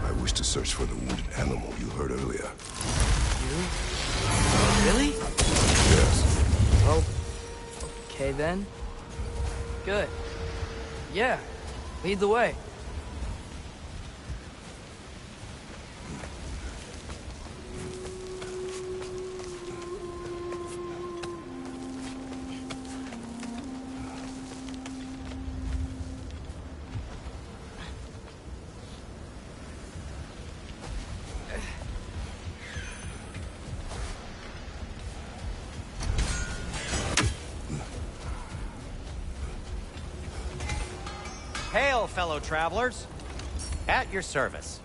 I wish to search for the wounded animal you heard earlier. You? Really? Yes. Well, okay then. Good. Yeah, lead the way. Hail, fellow travelers. At your service.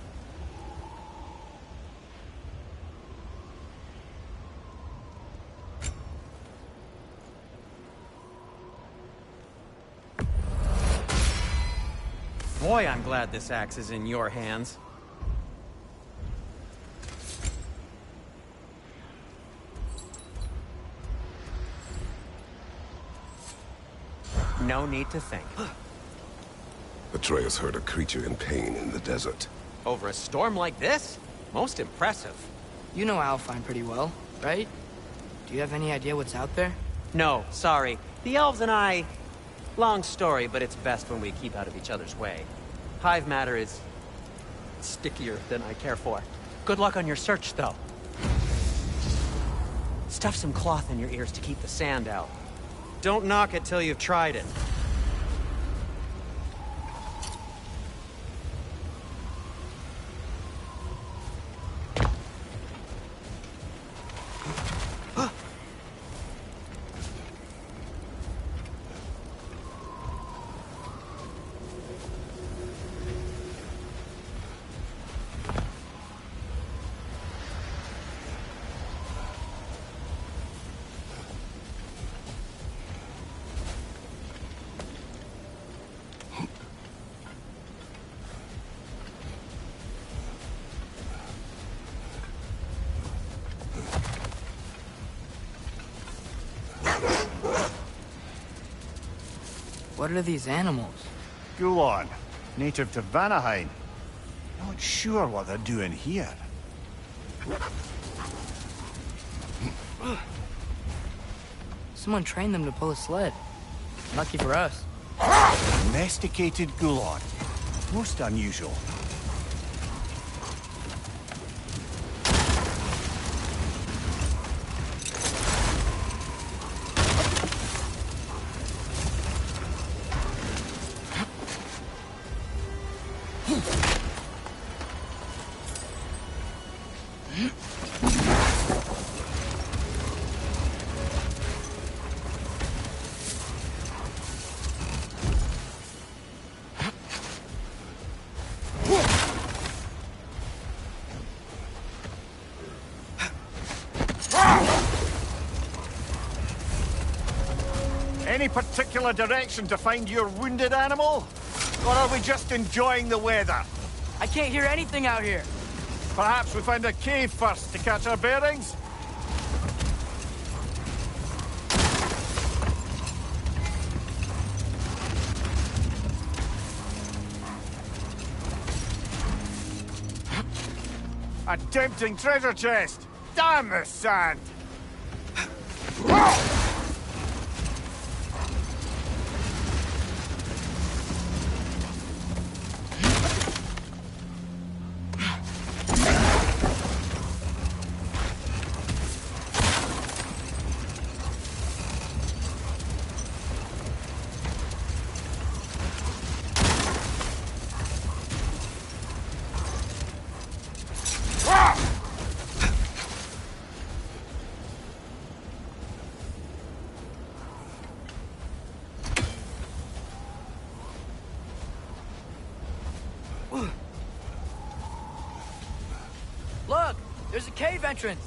Boy, I'm glad this axe is in your hands. No need to think. Atreus heard a creature in pain in the desert. Over a storm like this? Most impressive. You know Alfheim pretty well, right? Do you have any idea what's out there? No, sorry. The elves and I... Long story, but it's best when we keep out of each other's way. Hive matter is... stickier than I care for. Good luck on your search, though. Stuff some cloth in your ears to keep the sand out. Don't knock it till you've tried it. What are these animals? Gulon, native to Vanaheim. Not sure what they're doing here. Someone trained them to pull a sled. Lucky for us. Domesticated Gulon. Most unusual. Any particular direction to find your wounded animal? Or are we just enjoying the weather? I can't hear anything out here. Perhaps we find a cave first to catch our bearings? A tempting treasure chest! Damn the sand! Look! There's a cave entrance!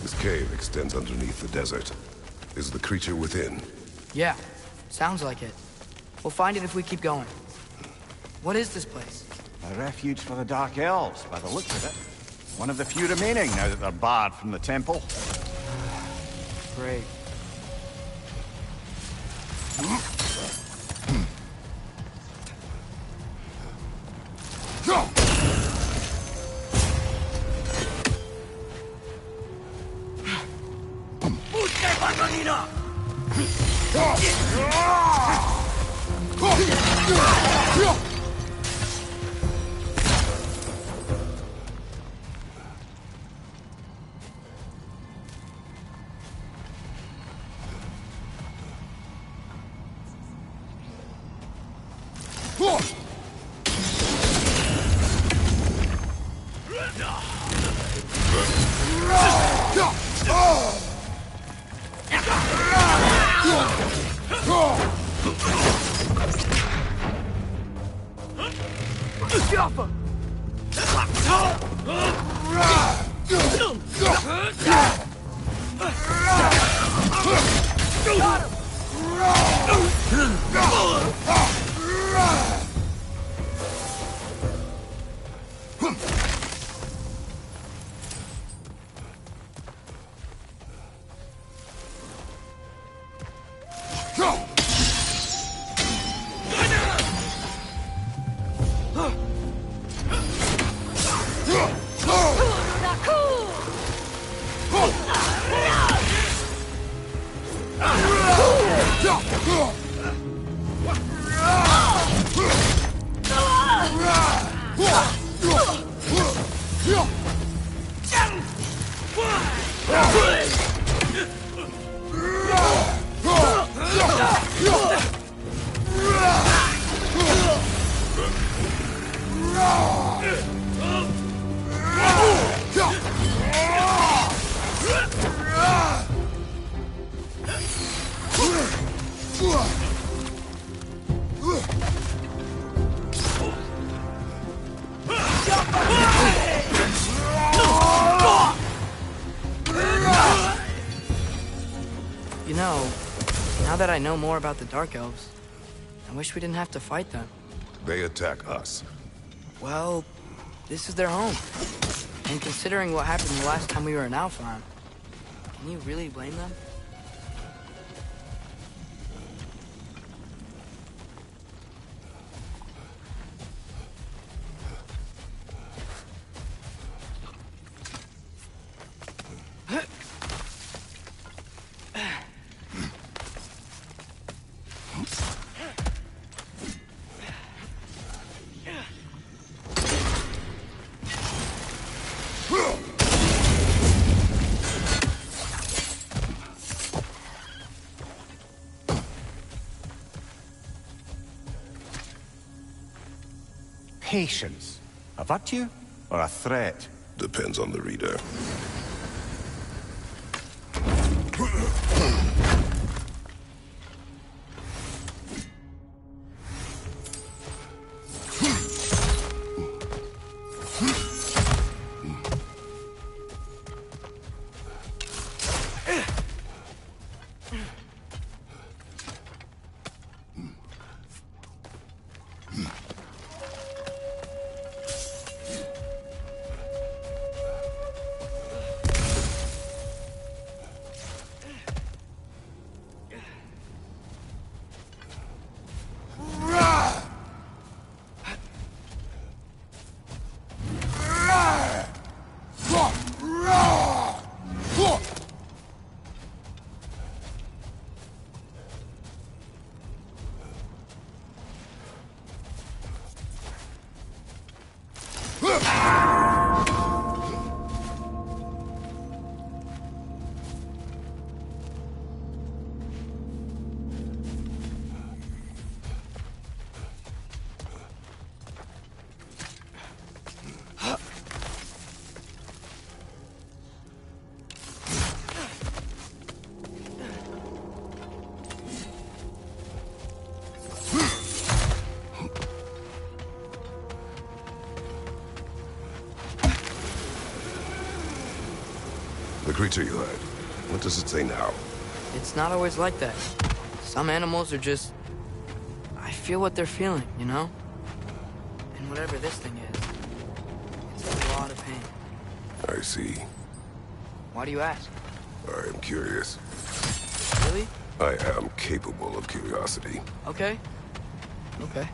This cave extends underneath the desert. Is the creature within? Yeah, sounds like it. We'll find it if we keep going. What is this place? A refuge for the Dark Elves, by the looks of it. One of the few remaining now that they're barred from the temple. Great. You know, now that I know more about the Dark Elves, I wish we didn't have to fight them. They attack us. Well, this is their home. And considering what happened the last time we were in Alfheim, can you really blame them? Patience. A virtue or a threat? Depends on the reader. The creature you had, what does it say now? It's not always like that. Some animals are just... I feel what they're feeling, you know? And whatever this thing is, it's a lot of pain. I see. Why do you ask? I am curious. Really? I am capable of curiosity. Okay. Okay.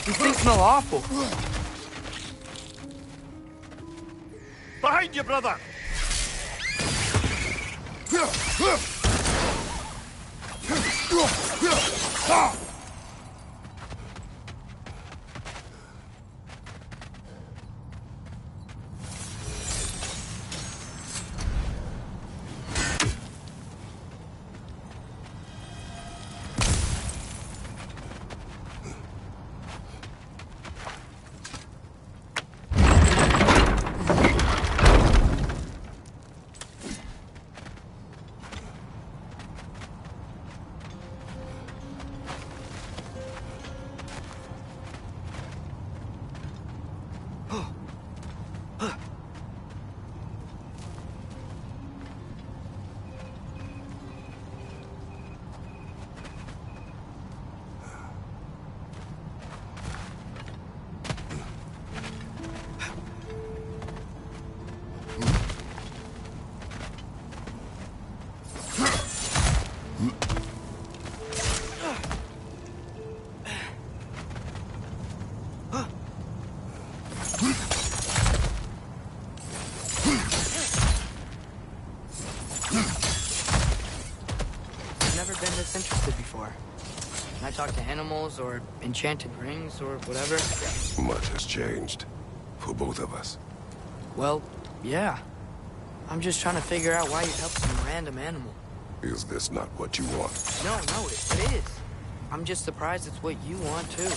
These things smell awful. Behind you, brother! I talk to animals or enchanted rings or whatever. Much has changed. For both of us. Well, yeah. I'm just trying to figure out why you help some random animal. Is this not what you want? No, it is. I'm just surprised it's what you want, too.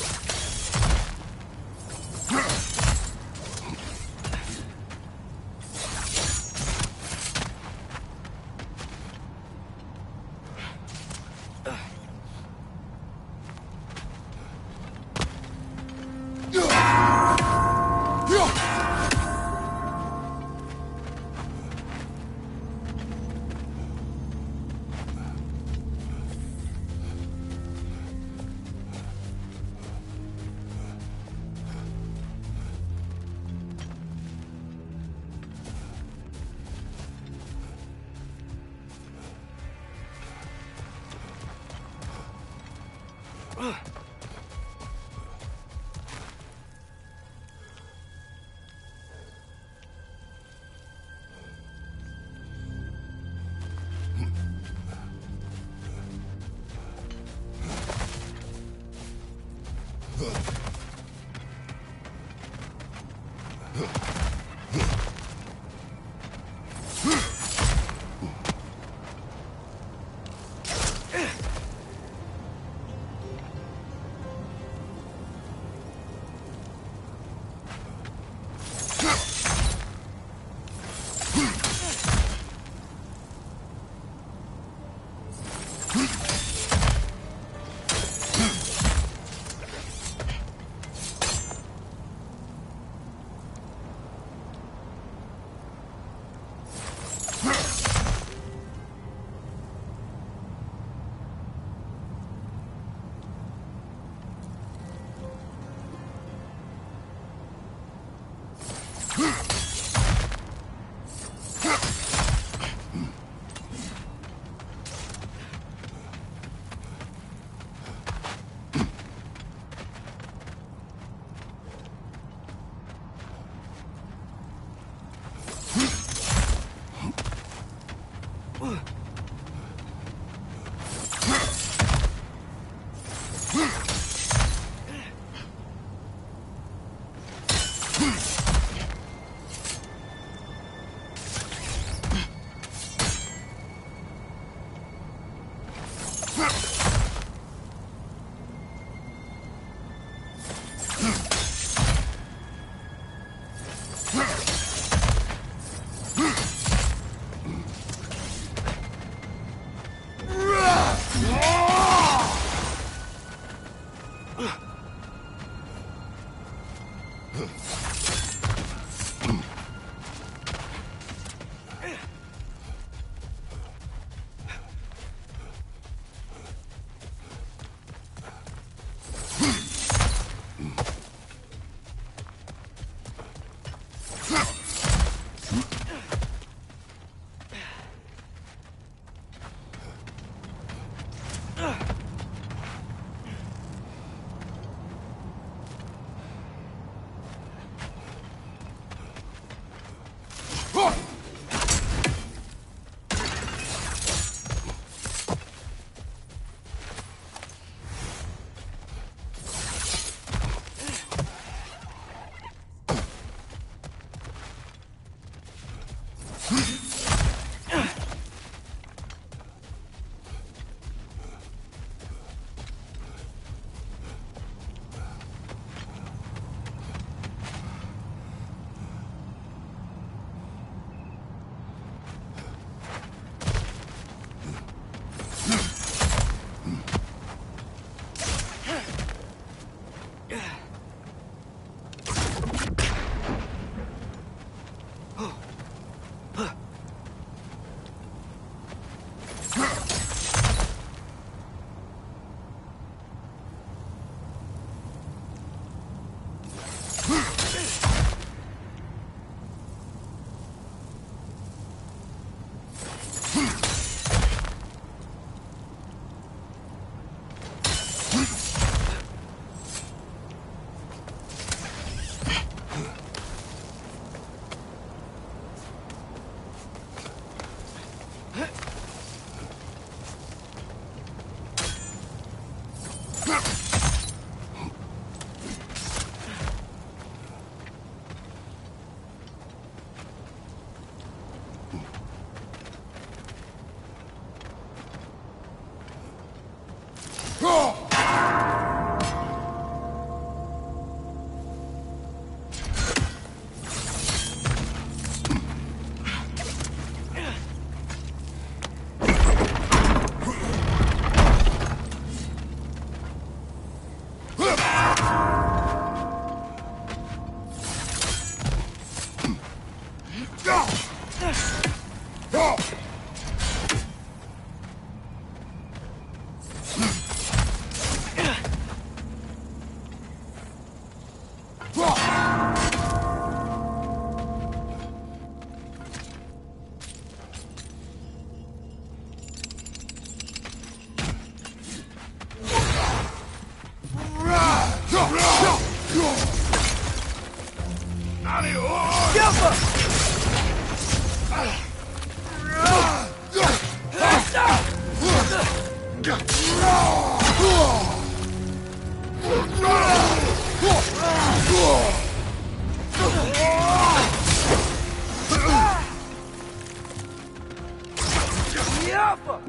Alpha!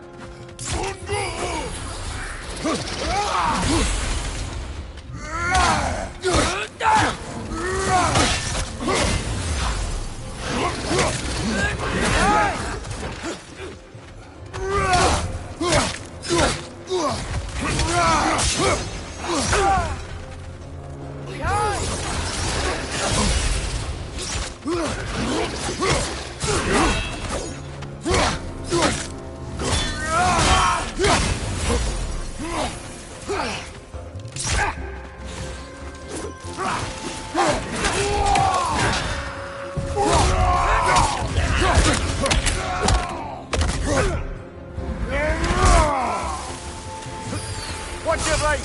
Watch your right!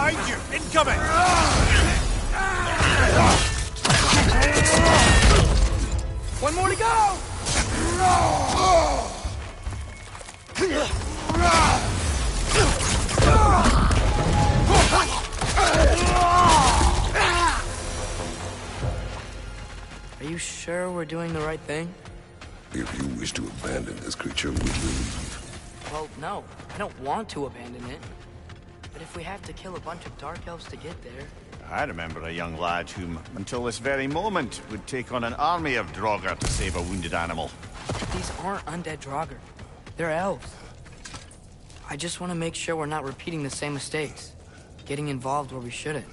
Behind you! Incoming! One more to go! Are you sure we're doing the right thing? If you wish to abandon this creature, we will leave. Well, no. I don't want to abandon it. But if we have to kill a bunch of Dark Elves to get there... I remember a young lad whom, until this very moment, would take on an army of Draugr to save a wounded animal. These aren't undead Draugr. They're elves. I just want to make sure we're not repeating the same mistakes. Getting involved where we shouldn't.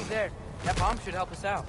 There. That bomb should help us out.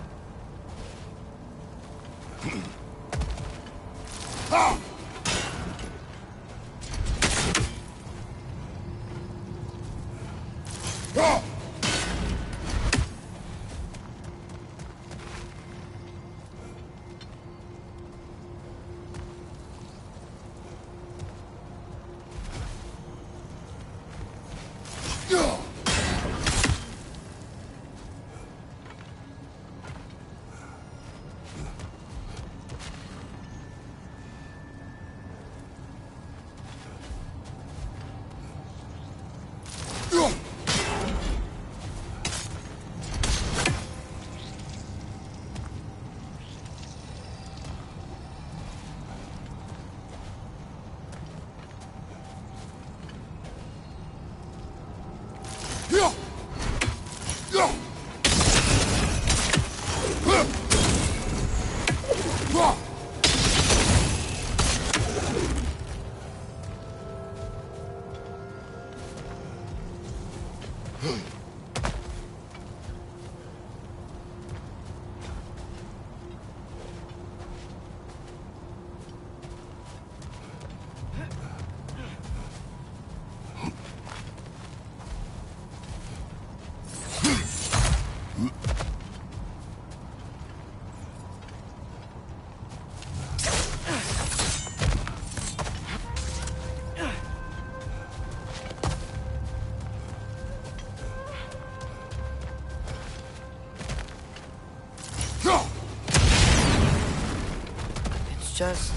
Just,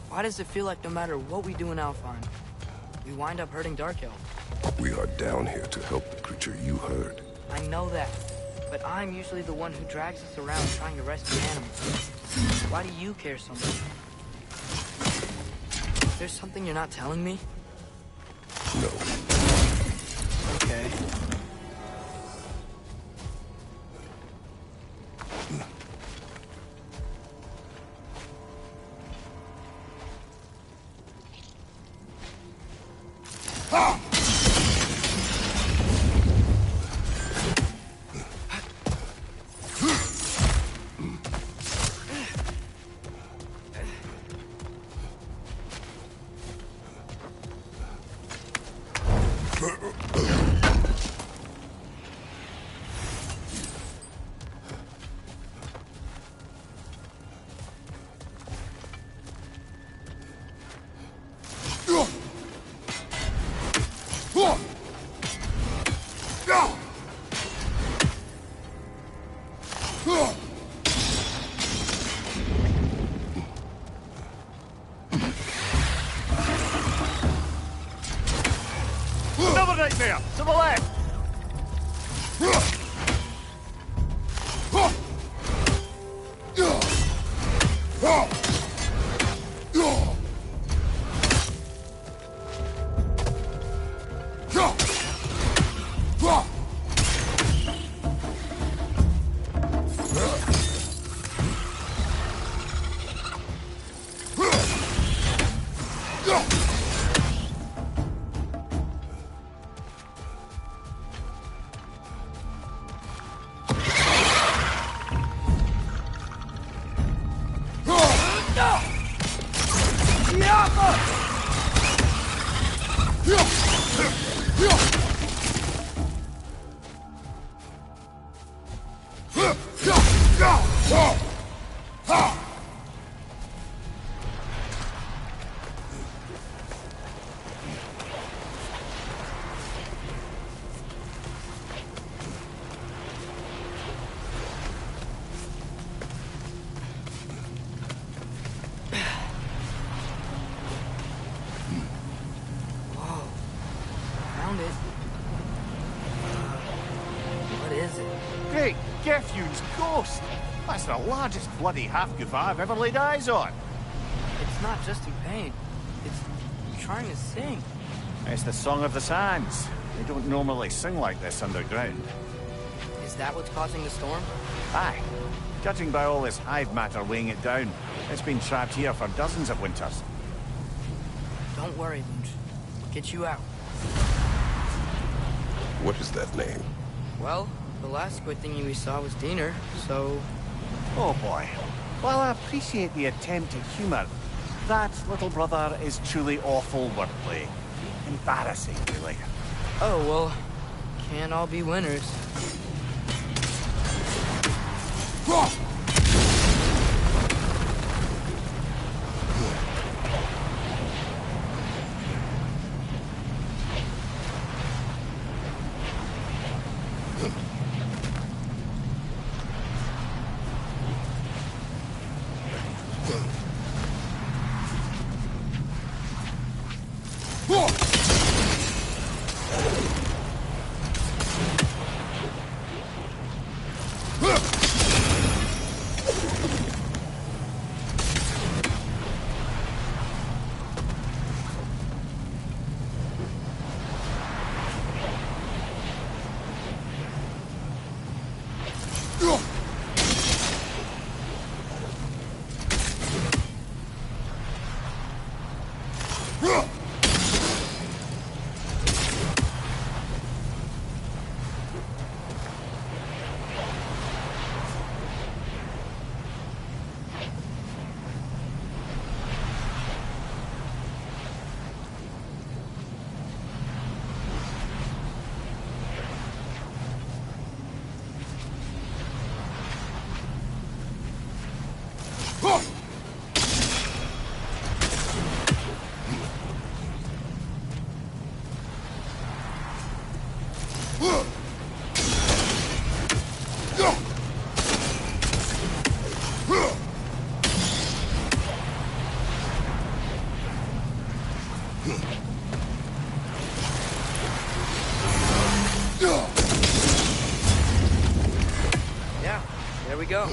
why does it feel like no matter what we do in Alfheim, we wind up hurting Dark Elf? We are down here to help the creature you heard. I know that, but I'm usually the one who drags us around trying to rescue animals. Why do you care so much? There's something you're not telling me? No. Okay. Another nightmare! To the left! Great Geffune's ghost! That's the largest bloody half-goof I've ever laid eyes on. It's not just in pain. It's trying to sing. It's the Song of the Sands. They don't normally sing like this underground. Is that what's causing the storm? Aye. Judging by all this hive matter weighing it down, it's been trapped here for dozens of winters. Don't worry, Lunch. We'll get you out. What is that name? Well, the last squid thingy we saw was Diener, so... Oh boy. While I appreciate the attempt at humor, that, little brother, is truly awful wordplay. Embarrassing, really. Oh, well, can't all be winners. Yeah, there we go.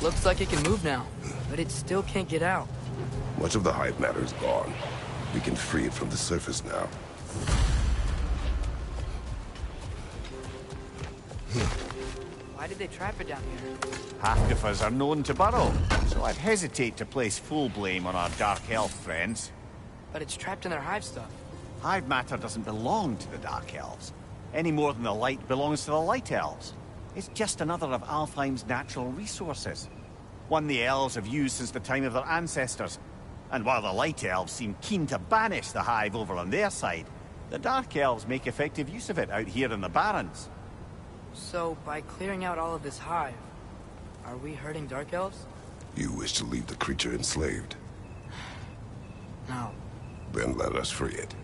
Looks like it can move now, but it still can't get out. Much of the hive matter is gone. We can free it from the surface now. Why did they trap it down here? Half of us are known to burrow, so I'd hesitate to place full blame on our Dark Elf friends. But it's trapped in their hive stuff. Hive matter doesn't belong to the Dark Elves, any more than the light belongs to the Light Elves. It's just another of Alfheim's natural resources. One the elves have used since the time of their ancestors. And while the Light Elves seem keen to banish the hive over on their side, the Dark Elves make effective use of it out here in the Barrens. So, by clearing out all of this hive, are we hurting Dark Elves? You wish to leave the creature enslaved? No. Then let us free it.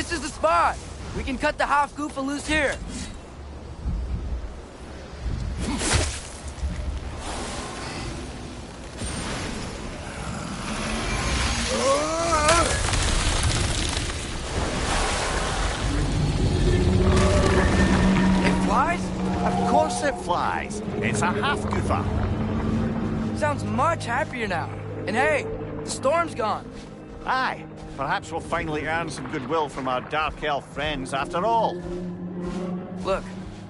This is the spot! We can cut the Hofgufa loose here! It flies? Of course it flies. It's a Hofgufa. Sounds much happier now. And hey, the storm's gone. Aye, perhaps we'll finally earn some goodwill from our Dark Elf friends after all. Look,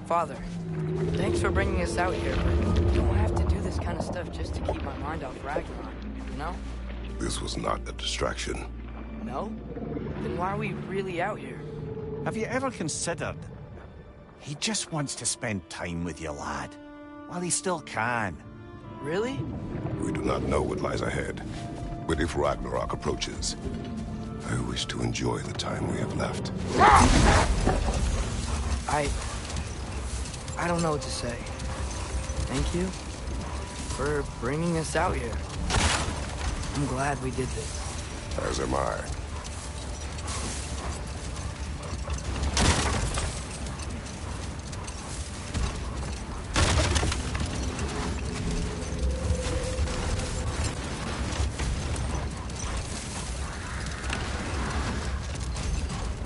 Father, thanks for bringing us out here, but you don't have to do this kind of stuff just to keep my mind off Ragnarok, you know? This was not a distraction. No? Then why are we really out here? Have you ever considered? He just wants to spend time with you, lad. While he still can. Really? We do not know what lies ahead. But if Ragnarok approaches, I wish to enjoy the time we have left. I don't know what to say. Thank you for bringing us out here. I'm glad we did this. As am I.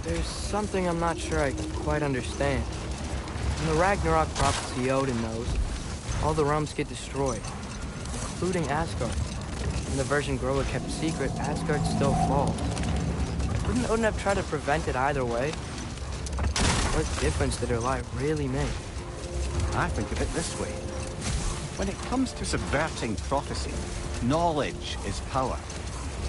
There's something I'm not sure I quite understand. In the Ragnarok prophecy Odin knows, all the realms get destroyed, including Asgard. In the version Groa kept secret, Asgard still falls. Wouldn't Odin have tried to prevent it either way? What difference did her lie really make? I think of it this way. When it comes to subverting prophecy, knowledge is power.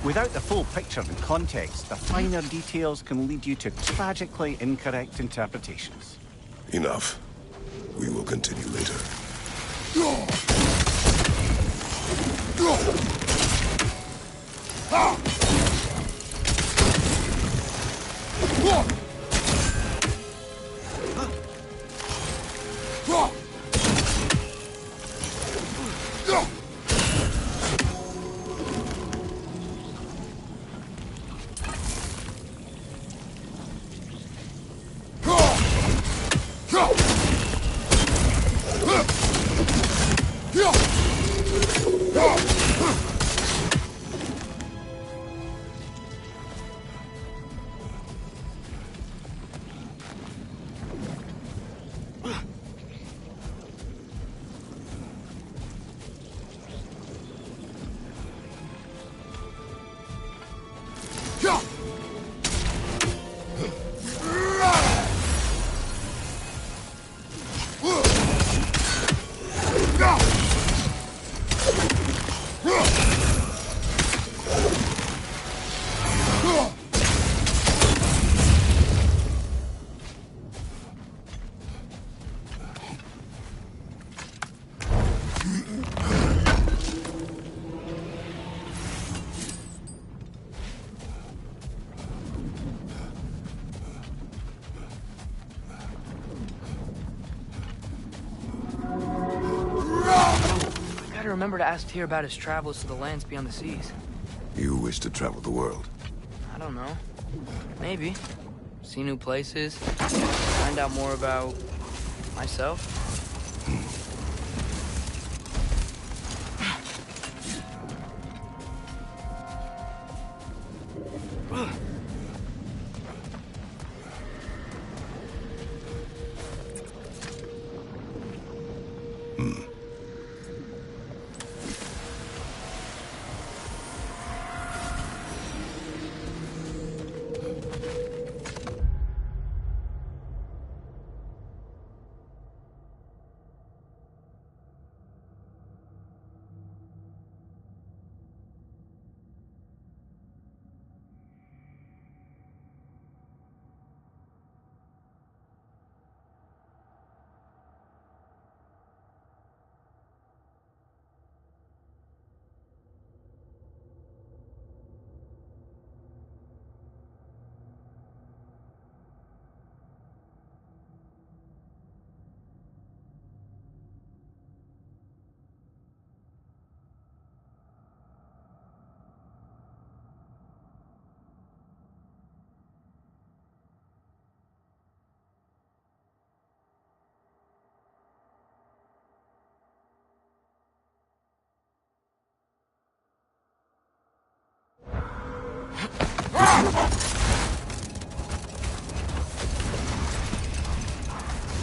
Without the full picture and context, the finer details can lead you to tragically incorrect interpretations. Enough. We will continue later. Remember to ask Tyr about his travels to the lands beyond the seas. You wish to travel the world? I don't know. Maybe. See new places. Find out more about myself.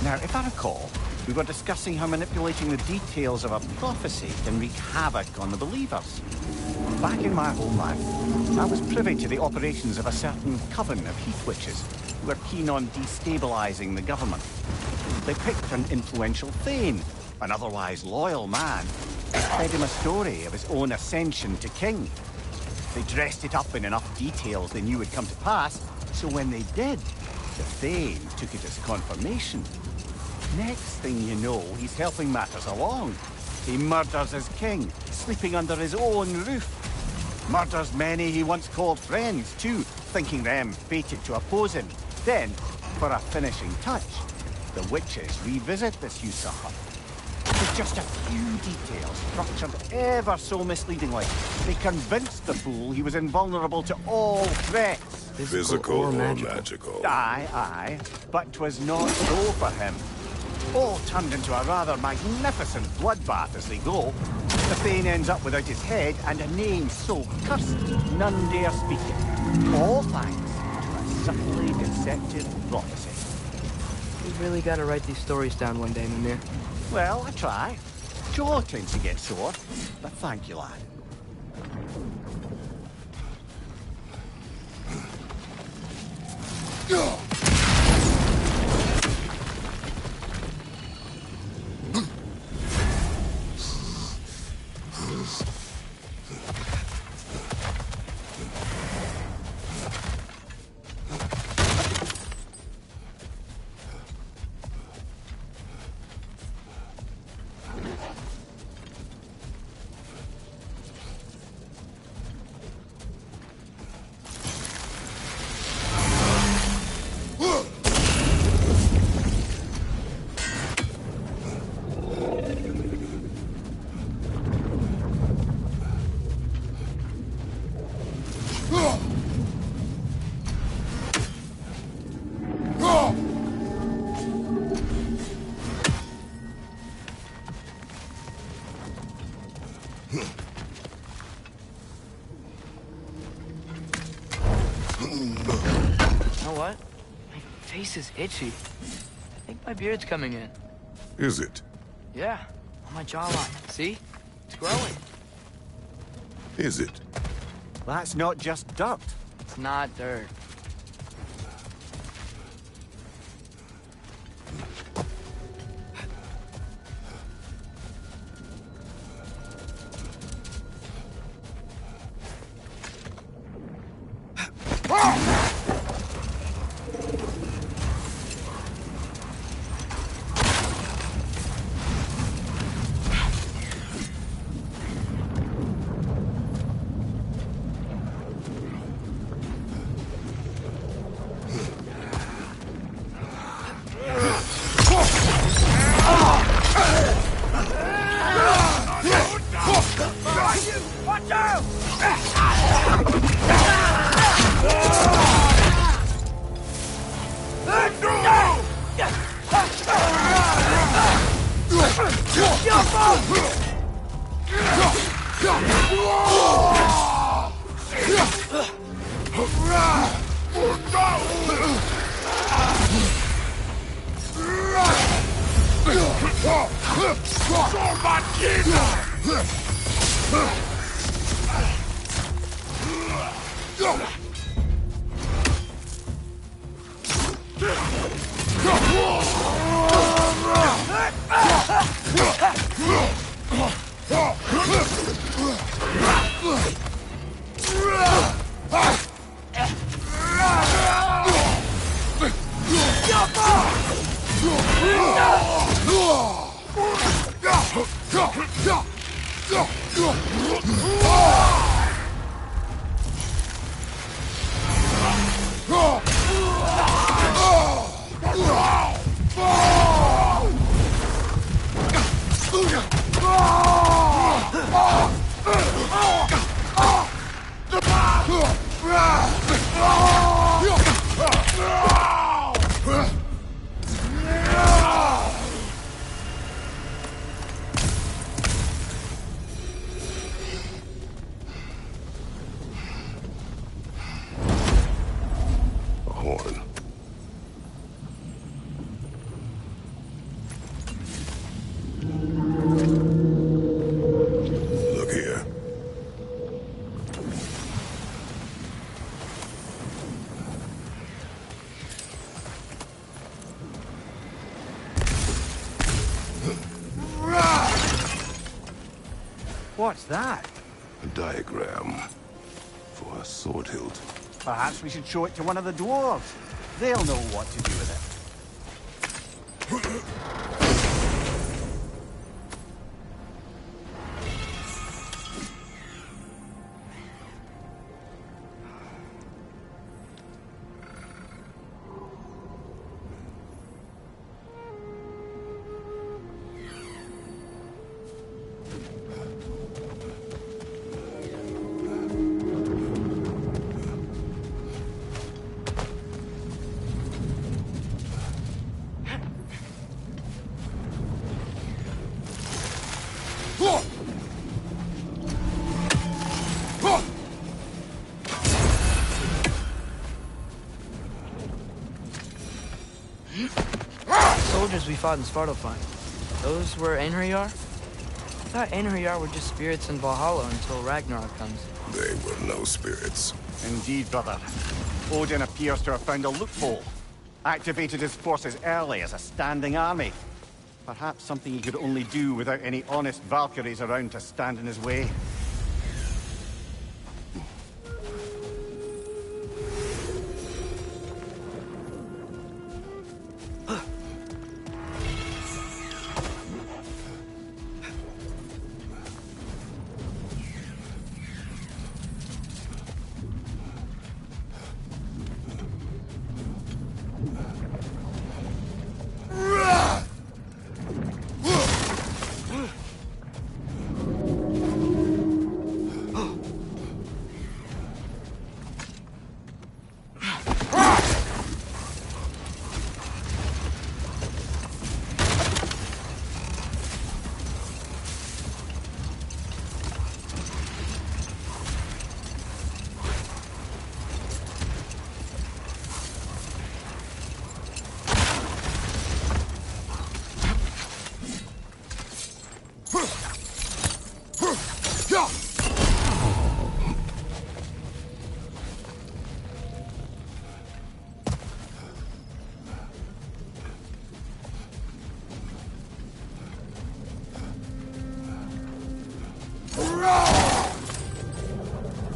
Now, if I recall, we were discussing how manipulating the details of a prophecy can wreak havoc on the believers. Back in my homeland, I was privy to the operations of a certain coven of heath witches who were keen on destabilizing the government. They picked an influential Thane, an otherwise loyal man, and fed him a story of his own ascension to king. They dressed it up in enough details they knew would come to pass, so when they did, the Thane took it as confirmation. Next thing you know, he's helping matters along. He murders his king, sleeping under his own roof. Murders many he once called friends, too, thinking them fated to oppose him. Then, for a finishing touch, the witches revisit this usurper. With just a few details structured ever so misleadingly, they convinced the fool he was invulnerable to all threats. Physical or magical? Aye, aye. But 'twas not so for him. All turned into a rather magnificent bloodbath as they go. The Thane ends up without his head and a name so cursed none dare speak it. All thanks to a subtly deceptive prophecy. We really gotta write these stories down one day, Mimir. Well, I try. Jaw tends to get sore, but thank you, lad. Face is itchy. I think my beard's coming in. Is it? Yeah, on my jawline. See? It's growing. Is it? That's not just dirt. It's not dirt. What's that? A diagram for a sword hilt. Perhaps we should show it to one of the dwarves. They'll know what to do with it. Soldiers we fought in Svartalfheim. Those were Einherjar? I thought Einherjar were just spirits in Valhalla until Ragnarok comes. They were no spirits. Indeed, brother. Odin appears to have found a loophole. Activated his forces early as a standing army. Perhaps something he could only do without any honest Valkyries around to stand in his way.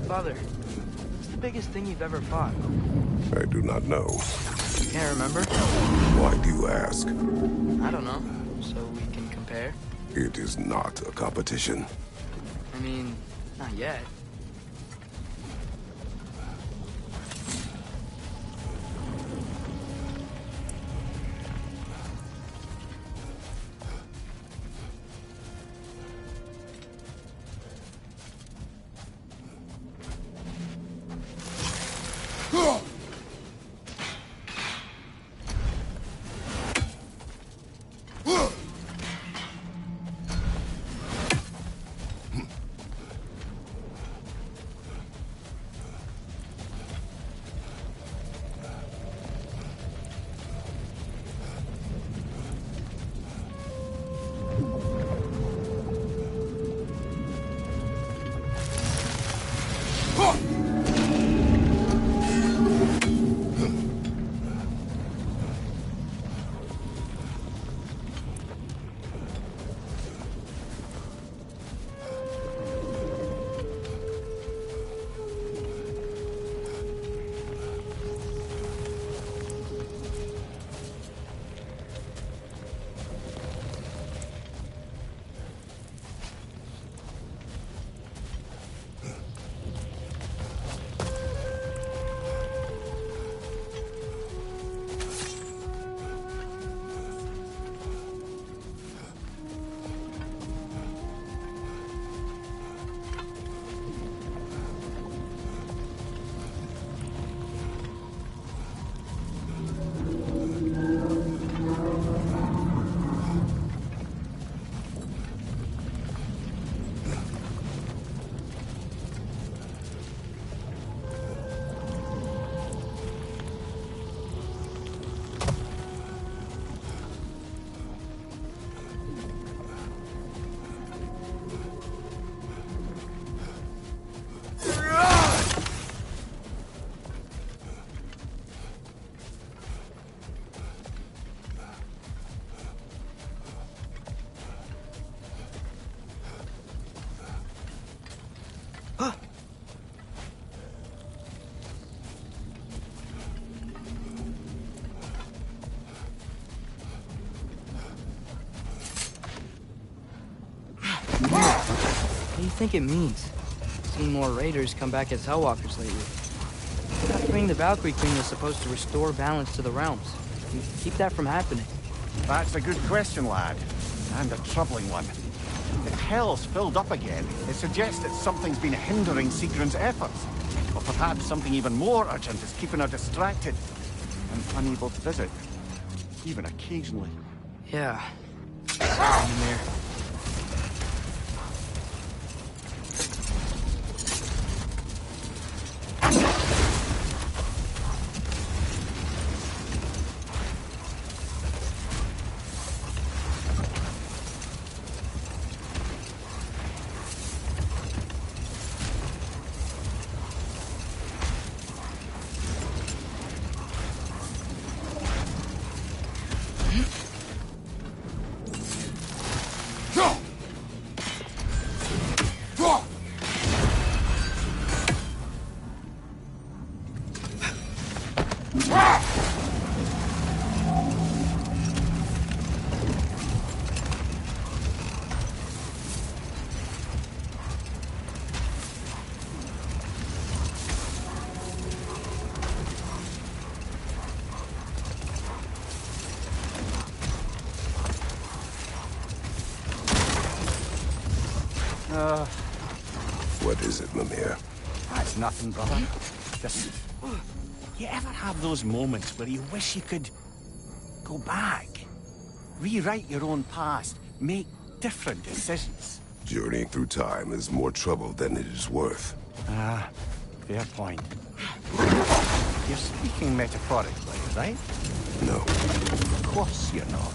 Father, what's the biggest thing you've ever fought? I do not know. You can't remember? Why do you ask? I don't know. So we can compare? It is not a competition. I mean, not yet. do you think it means? Seen more raiders come back as Hellwalkers lately. Freeing the Valkyrie Queen was supposed to restore balance to the realms. And keep that from happening. That's a good question, lad. And a troubling one. If Hell's filled up again, it suggests that something's been hindering Sigrun's efforts. Or perhaps something even more urgent is keeping her distracted and unable to visit. Even occasionally. Yeah. Sorry, Mimir. What is it, Mimir? That's nothing, brother. Just... You ever have those moments where you wish you could... go back? Rewrite your own past, make different decisions? Journeying through time is more trouble than it is worth. Ah, fair point. You're speaking metaphorically, right? No. Of course you're not.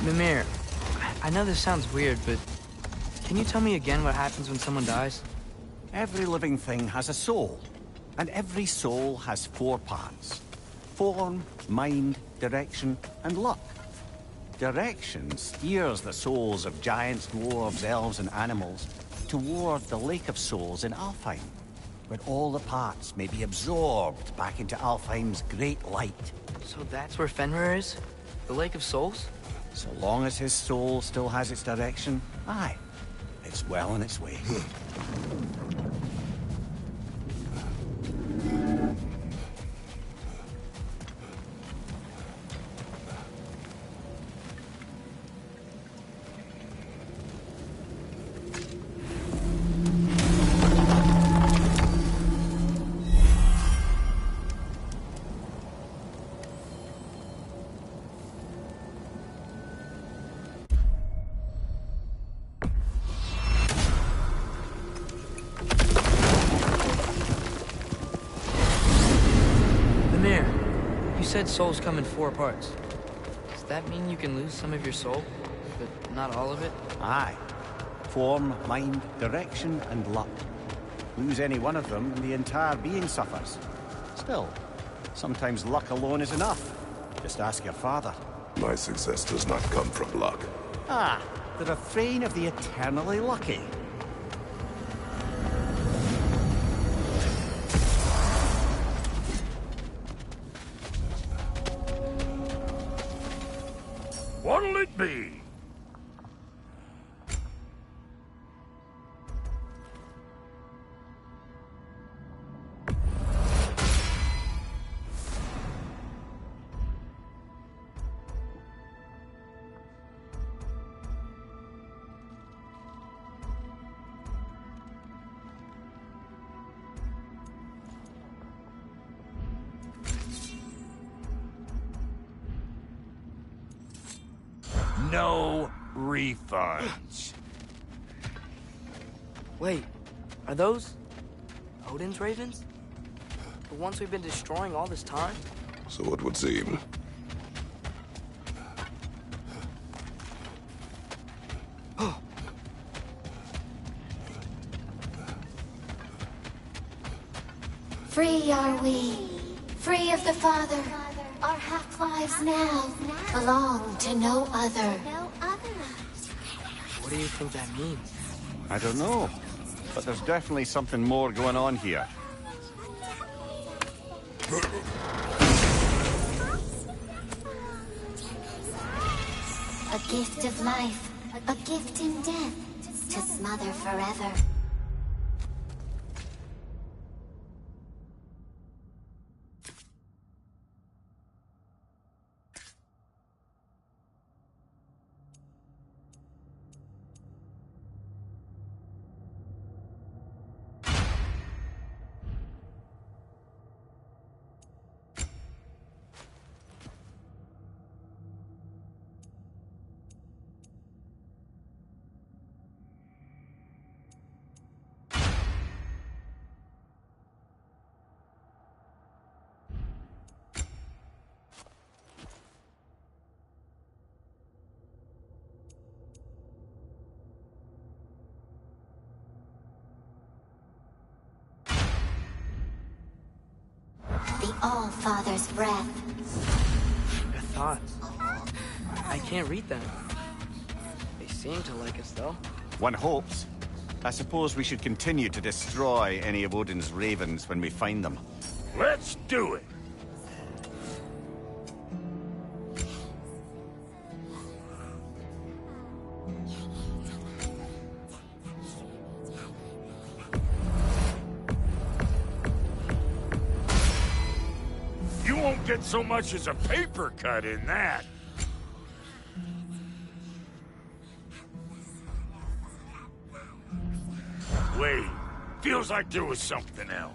Mimir, I know this sounds weird, but can you tell me again what happens when someone dies? Every living thing has a soul, and every soul has 4 parts. Form, mind, direction, and luck. Direction steers the souls of giants, dwarves, elves, and animals toward the Lake of Souls in Alfheim, where all the parts may be absorbed back into Alfheim's great light. So that's where Fenrir is? The Lake of Souls? So long as his soul still has its direction, aye, it's well on its way. said souls come in 4 parts. Does that mean you can lose some of your soul, but not all of it? Aye. Form, mind, direction, and luck. Lose any one of them, and the entire being suffers. Still, sometimes luck alone is enough. Just ask your father. My success does not come from luck. Ah, the refrain of the eternally lucky. What'll it be? No refunds. Wait, are those Odin's ravens? The ones we've been destroying all this time? So it would seem. Free are we, free of the Father. Our half-lives now belong to no other. What do you think that means? I don't know, but there's definitely something more going on here. A gift of life, a gift in death, to smother forever. The All-Father's breath. Their thoughts. I can't read them. They seem to like us, though. One hopes. I suppose we should continue to destroy any of Odin's ravens when we find them. Let's do it. You won't get so much as a paper cut in that. Wait, feels like there was something else.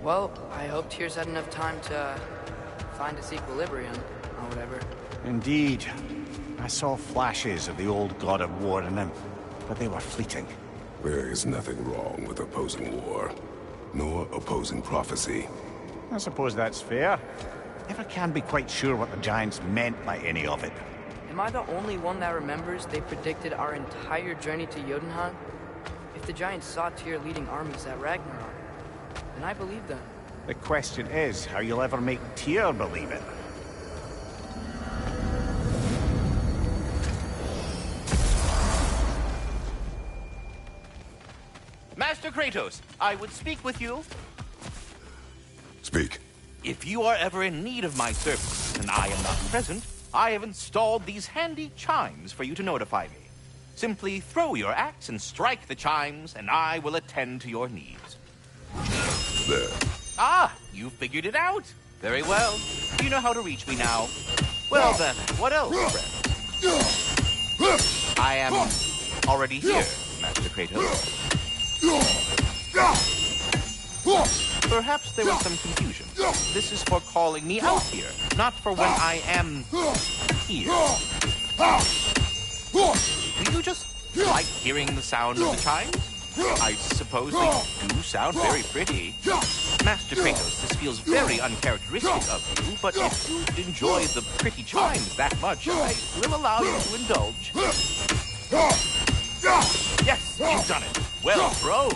Well, I hope Tyr's had enough time to find its equilibrium, or whatever. Indeed. I saw flashes of the old god of war in him, but they were fleeting. There is nothing wrong with opposing war, nor opposing prophecy. I suppose that's fair. Never can be quite sure what the Giants meant by any of it. Am I the only one that remembers they predicted our entire journey to Jotunheim? If If the giants saw Tyr leading armies at Ragnarok, then I believe them. The question is how you'll ever make Tyr believe it. Master Kratos, I would speak with you. Speak. If you are ever in need of my services and I am not present, I have installed these handy chimes for you to notify me. Simply throw your axe and strike the chimes, and I will attend to your needs. There. Ah, you figured it out. Very well. You know how to reach me now. Well then, what else, friends? I am already here, Master Kratos. Perhaps there was some confusion. This is for calling me out here, not for when I am here. Do you just like hearing the sound of the chimes? I suppose they do sound very pretty. Master Kratos, this feels very uncharacteristic of you, but if you enjoy the pretty chimes that much, I will allow you to indulge. Yes, you've done it. Well thrown.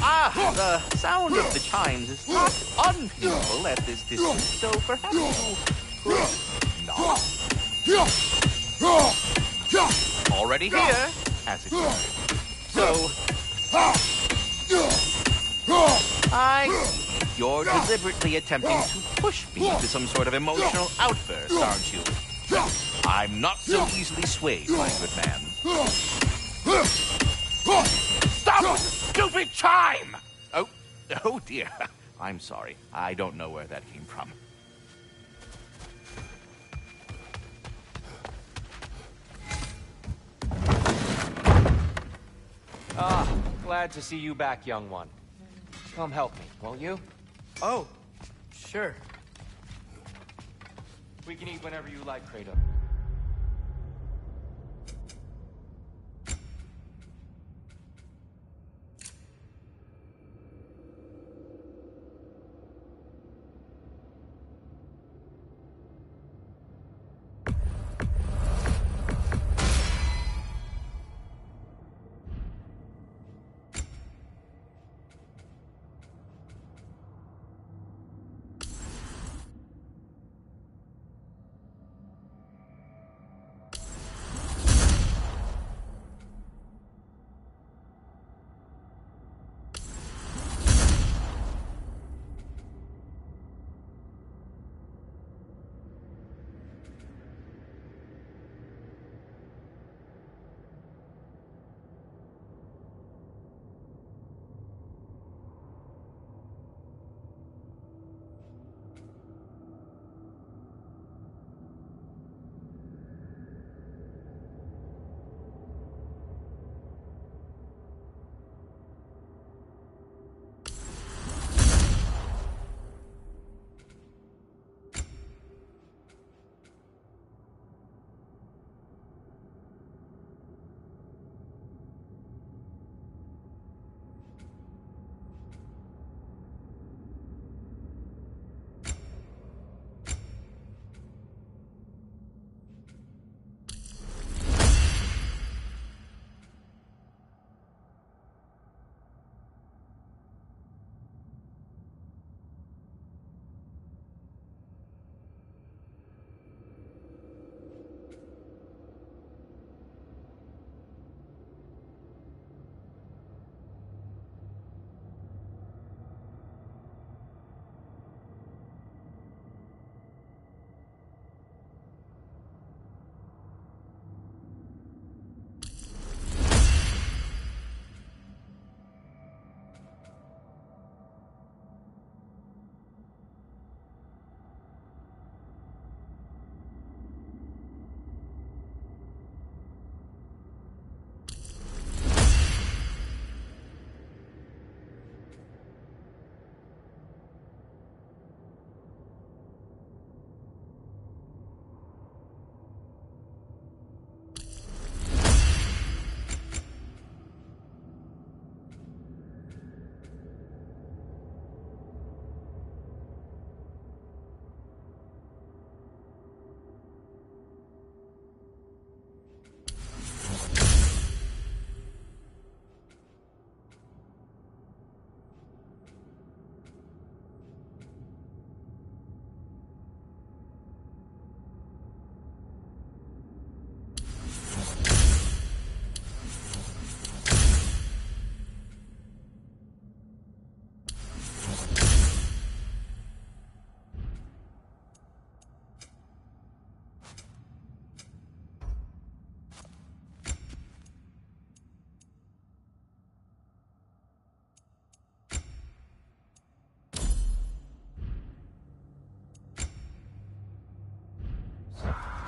Ah, the sound of the chimes is not unpainful at this distance, so perhaps you could not. Already here, as it were. So, I see you're deliberately attempting to push me to some sort of emotional outburst, aren't you? I'm not so easily swayed, my good man. Stop with the stupid chime! Oh dear. I'm sorry. I don't know where that came from. Ah, glad to see you back, young one. Come help me, won't you? Oh, sure. We can eat whenever you like, Kratos.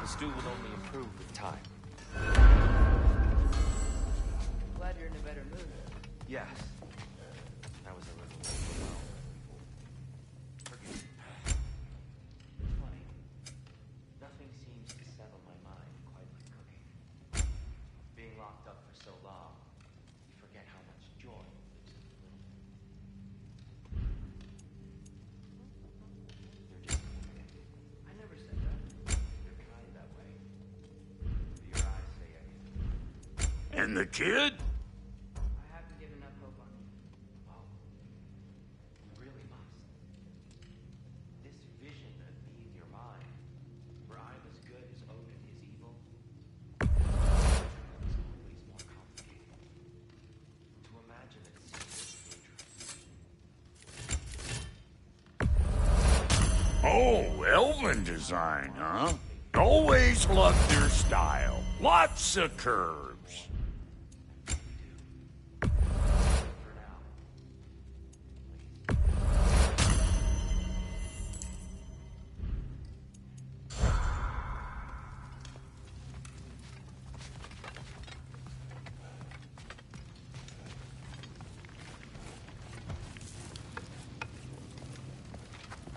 The stew will only improve with time. Glad you're in a better mood. Yes. I was a little overwhelmed. Forgive me. It's funny. Nothing seems to settle my mind quite like cooking. Being locked up for so long, you forget how much joy lives in the little things. You're just I never said that. you're kind that way. Do your eyes say anything? And the kid? I haven't given up hope on you. Oh, you really must. This vision of me in your mind, where I'm as good as Odin is evil, is always more complicated. To imagine it seems dangerous. Oh, elven design, huh? Always loved their style. Lots of curves. For now.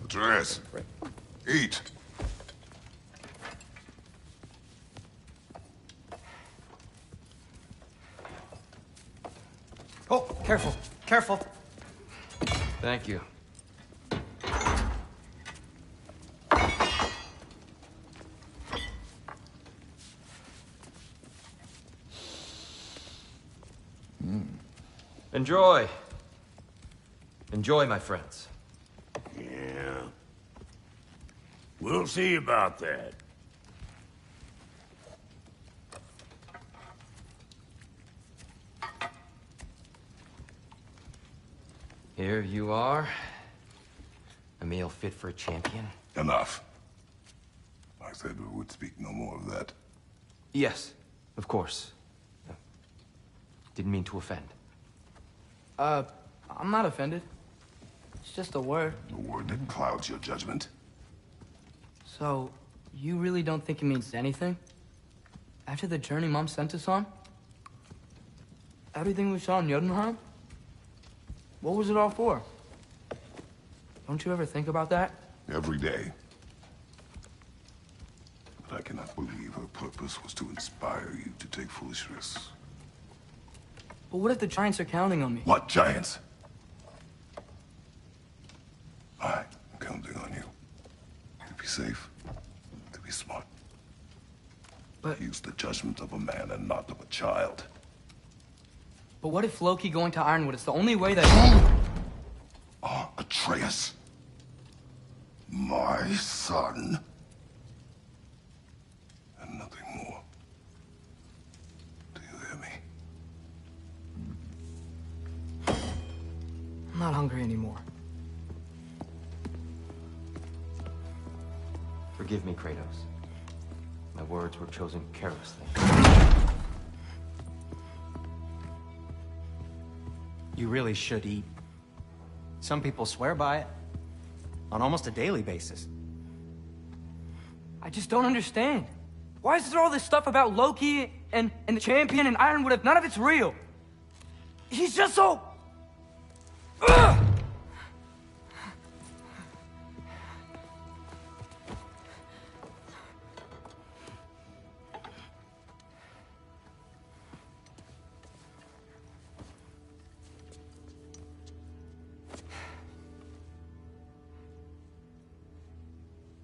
Atreus, eat. Oh, careful, careful. Thank you. Enjoy. Enjoy, my friends. Yeah. We'll see about that. Here you are. A meal fit for a champion. Enough. I said we would speak no more of that. Yes, of course. Didn't mean to offend. I'm not offended. It's just a word. The word that clouds your judgment. So, you really don't think it means anything? After the journey Mom sent us on? Everything we saw in Jotunheim? What was it all for? Don't you ever think about that? Every day. But I cannot believe her purpose was to inspire you to take foolish risks. But what if the Giants are counting on me? What giants? I'm counting on you. To be safe. To be smart. But- Use the judgment of a man and not of a child. But what if Loki going to Ironwood is the only way that... Atreus. My son. And nothing more. Do you hear me? I'm not hungry anymore. Forgive me, Kratos. My words were chosen carelessly. You really should eat. Some people swear by it. On almost a daily basis. I just don't understand. Why is there all this stuff about Loki and the champion and Ironwood if none of it's real? He's just so... Ugh!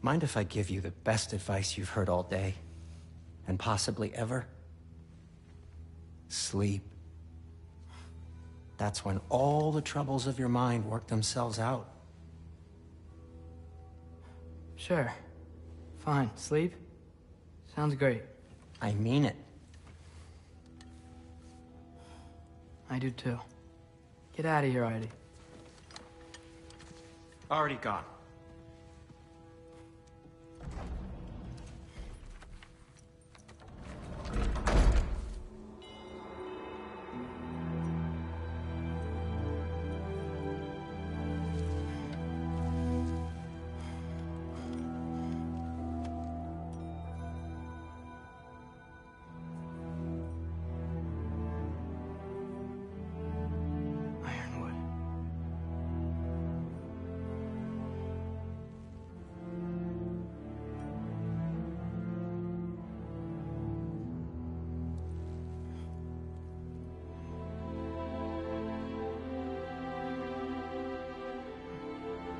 Mind if I give you the best advice you've heard all day? And possibly ever? Sleep. That's when all the troubles of your mind work themselves out. Sure. Fine. Sleep? Sounds great. I mean it. I do too. Get out of here, Heidi. Already gone.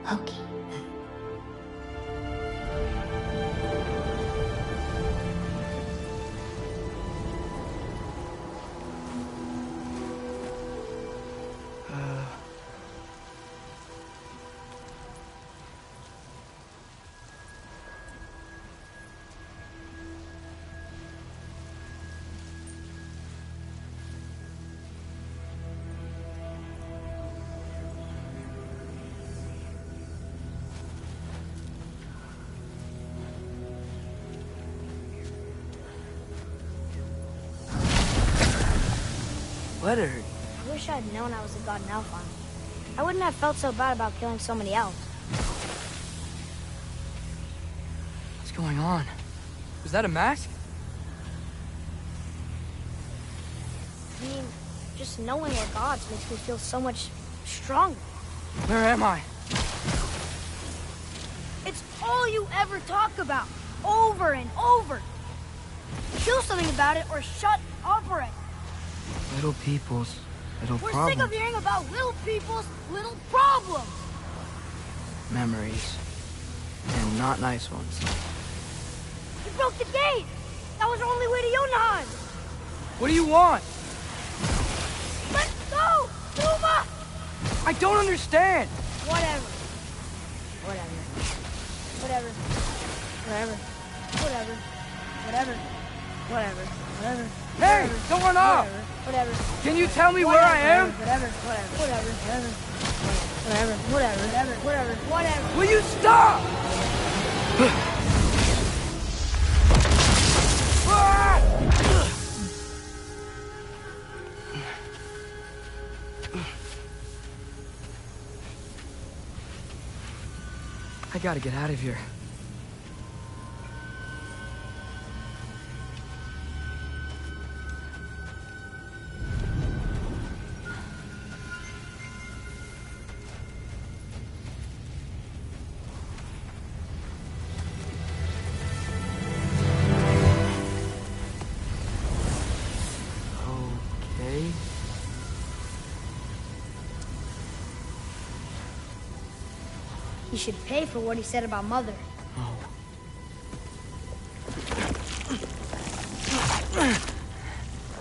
Loki. Letter. I wish I'd known I was a god in Alfheim. I wouldn't have felt so bad about killing so many elves. What's going on? Was that a mask? I mean, just knowing we're gods makes me feel so much stronger. Where am I? It's all you ever talk about, over and over. Do something about it or shut up already. Little people's little We're problems. sick of hearing about little people's little problems. Memories. And not nice ones. You broke the gate. That was our only way to Jotunheim. What do you want? Let's go, Numa! I don't understand. Whatever. Whatever. Whatever. Whatever. Whatever. Whatever. Whatever. Whatever. Hey, don't run off. Whatever. Can you tell me where I am? Whatever. Whatever. Whatever. Whatever. Whatever. Whatever. Whatever. Whatever. Will you stop? I gotta get out of here. Okay. He should pay for what he said about Mother. Oh.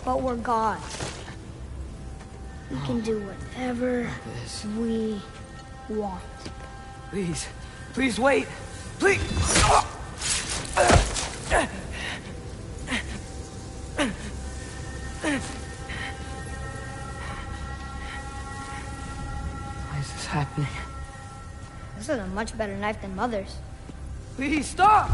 But we're gods. We can do whatever This. we want. Please. Please wait. Please. Why is this happening? This is a much better knife than Mother's. Please stop!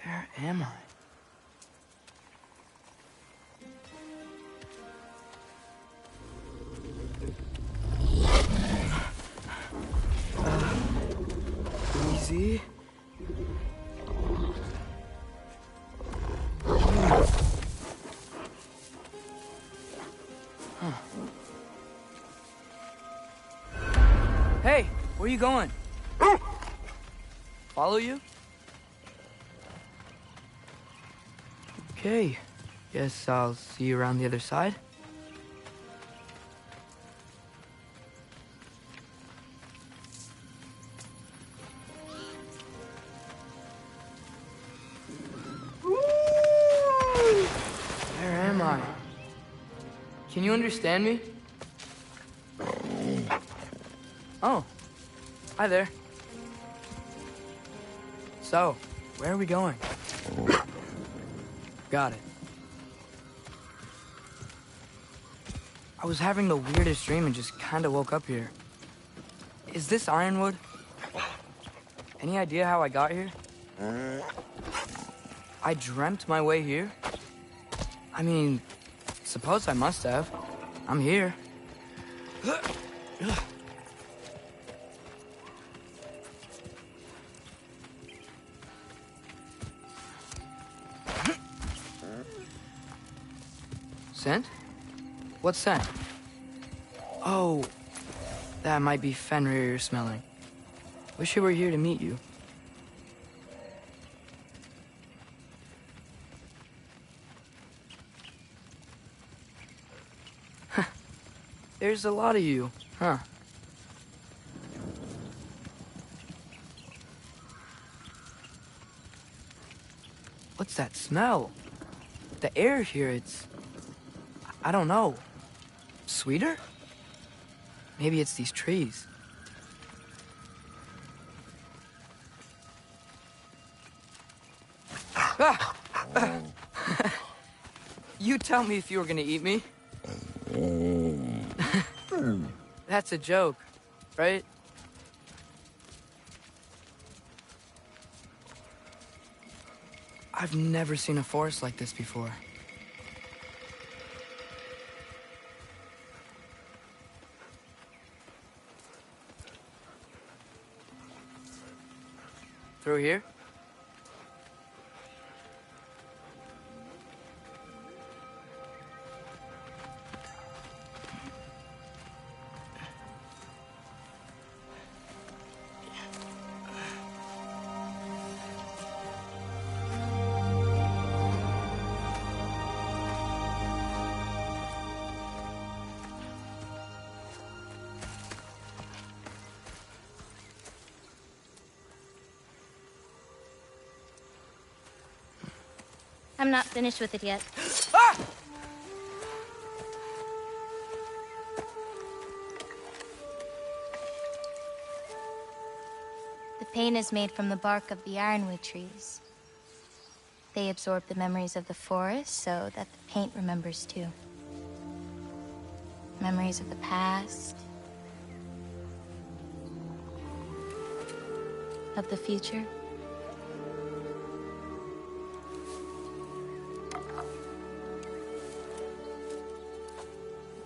Where am I? Easy. Huh. Hey, where you going? Follow you? Okay. Guess I'll see you around the other side. Where am I? Can you understand me? Oh. Hi there. So, where are we going? Got it. I was having the weirdest dream and just kinda woke up here. Is this Ironwood? Any idea how I got here? I dreamt my way here? I mean, suppose I must have. I'm here. Scent? What scent? Oh, that might be Fenrir you're smelling. Wish he were here to meet you. There's a lot of you, huh? What's that smell? The air here, I don't know. Sweeter? Maybe it's these trees. Ah! You tell me if you were gonna eat me. That's a joke, right? I've never seen a forest like this before. Through here? I'm not finished with it yet. Ah! The paint is made from the bark of the ironwood trees. They absorb the memories of the forest so that the paint remembers too. Memories of the past, of the future.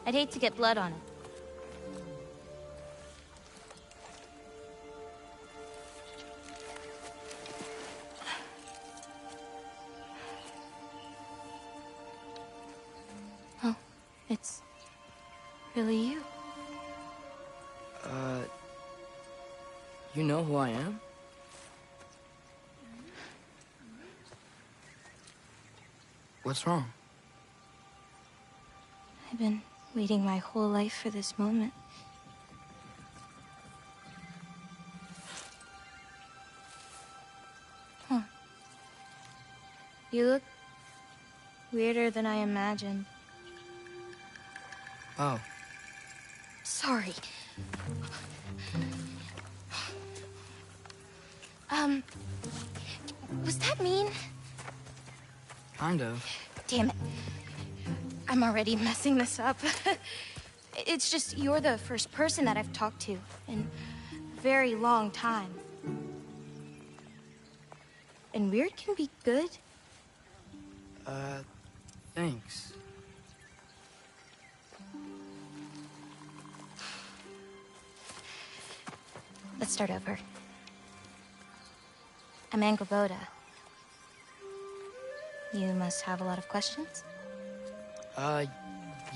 I'd hate to get blood on it. Oh, it's really you. You know who I am? What's wrong? I've been waiting my whole life for this moment. Huh. You look weirder than I imagined. Oh. Sorry. Was that mean? Kind of. Damn it. I'm already messing this up. It's just you're the first person that I've talked to in a very long time. And weird can be good. Thanks. Let's start over. I'm Angrboda. You must have a lot of questions?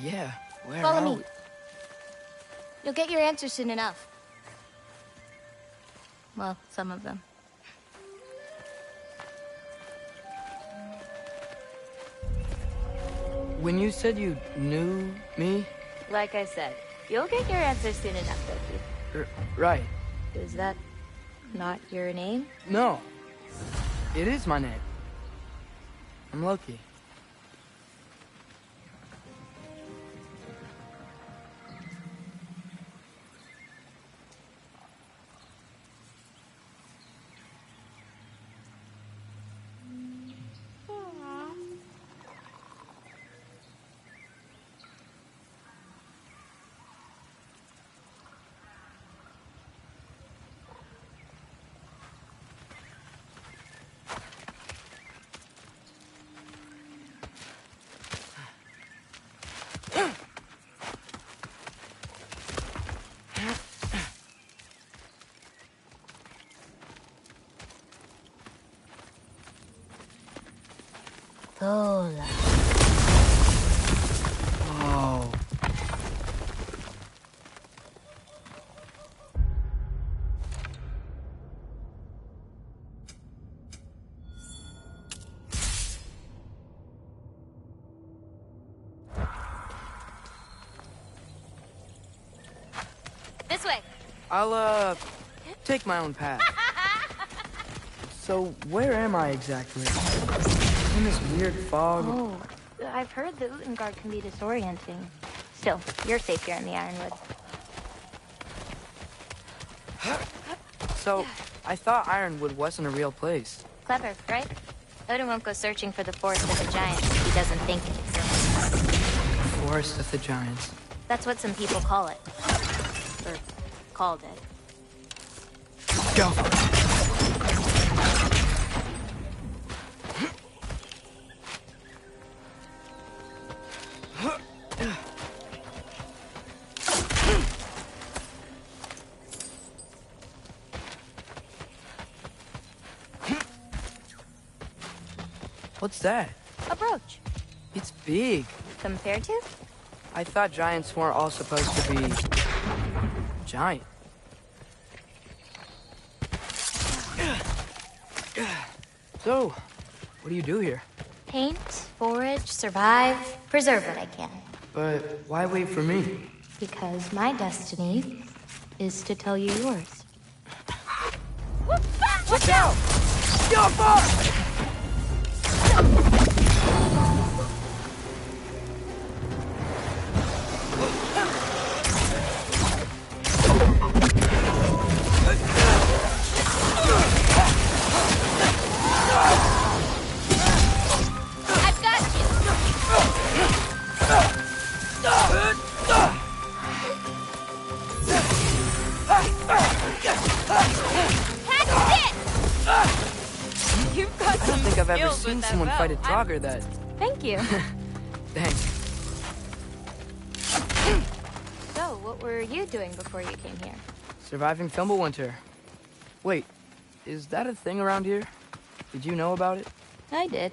Yeah. Where Follow are me. we? You'll get your answers soon enough. Well, some of them. When you said you knew me? Like I said, you'll get your answers soon enough, Loki. Right. Is that not your name? No. It is my name. I'm Loki. Gola. I'll, take my own path. So, where am I exactly? In this weird fog? Oh, I've heard the Utengard can be disorienting. Still, you're safe here in the Ironwood. So, I thought Ironwood wasn't a real place. Clever, right? Odin won't go searching for the Forest of the Giants if he doesn't think it exists. Forest of the Giants. That's what some people call it. Or called it. Go! What's that? A brooch. It's big. Compared to? I thought giants weren't all supposed to be... giant. So, what do you do here? Paint, forage, survive, preserve what I can. But why wait for me? Because my destiny is to tell you yours. Watch out! Go far! I've got you! You've got I don't think I've ever seen someone fight a Draugr that... Thank you. Thanks. So, what were you doing before you came here? Surviving Fimbulwinter. Wait, is that a thing around here? Did you know about it? I did.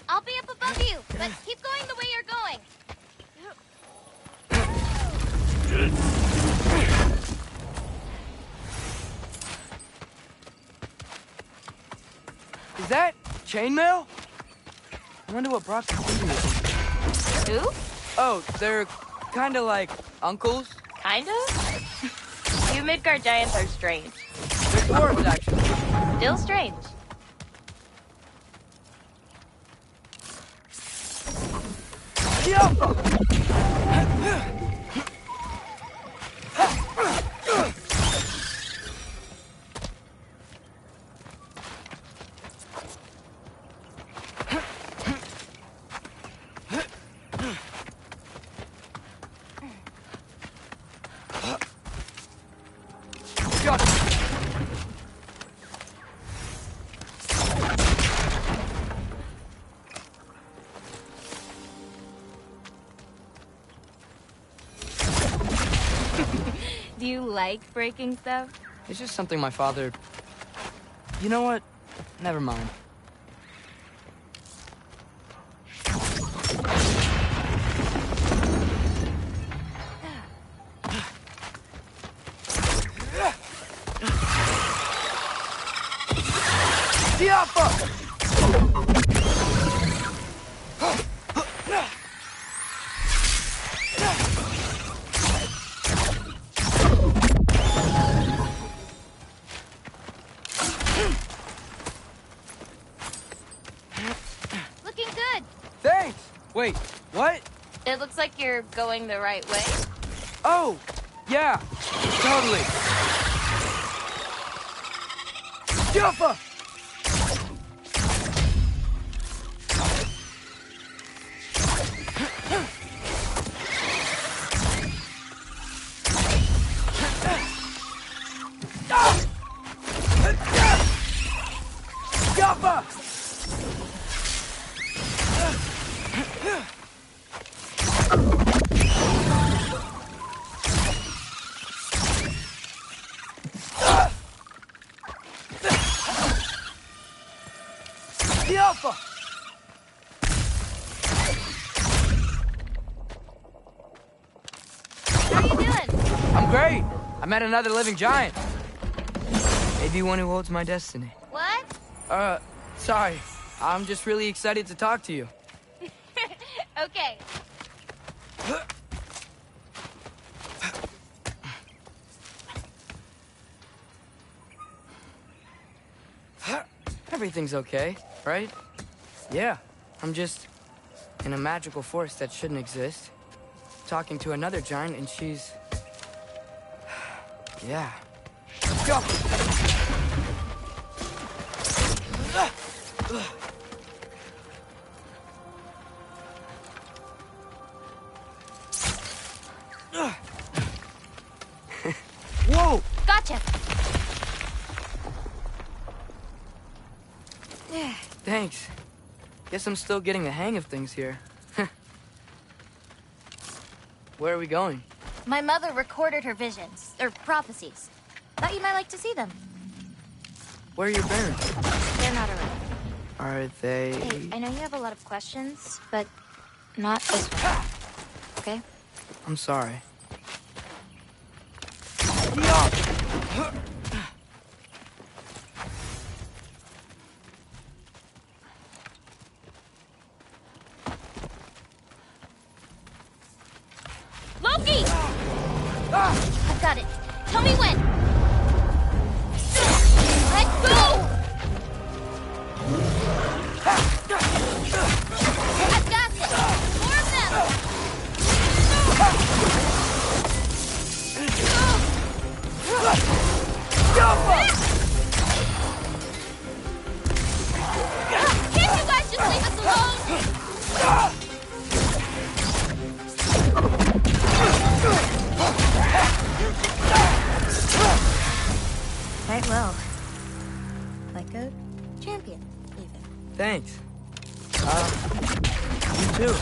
I'll be up above you, but keep going the way you're going. Is that chainmail? I wonder what Brock's doing. Who? Oh, they're kind of like uncles. Kind of? You Midgard giants are strange. They're dwarves, actually. Still strange. Do you like breaking stuff? It's just something my father... You know what? Never mind. Looking good. Thanks! Wait, what? It looks like you're going the right way. Oh, yeah, totally. Jumpa! Jumpa! Alpha! How you doing? I'm great. I met another living giant. Maybe one who holds my destiny. What? Sorry. I'm just really excited to talk to you. Okay. Everything's okay, right? Yeah, I'm just in a magical force that shouldn't exist. Talking to another giant and she's... yeah. Go! Whoa! Gotcha! Thanks. Guess I'm still getting the hang of things here. Where are we going? My mother recorded her visions, or prophecies. Thought you might like to see them. Where are your parents? They're not around. Are they... Hey, I know you have a lot of questions, but not this one. Okay? I'm sorry. Loki! I've got it. Tell me when. Let go! I've got this. More of them. Can't you guys just leave us alone? Quite well. Like a champion, even. Thanks. You too.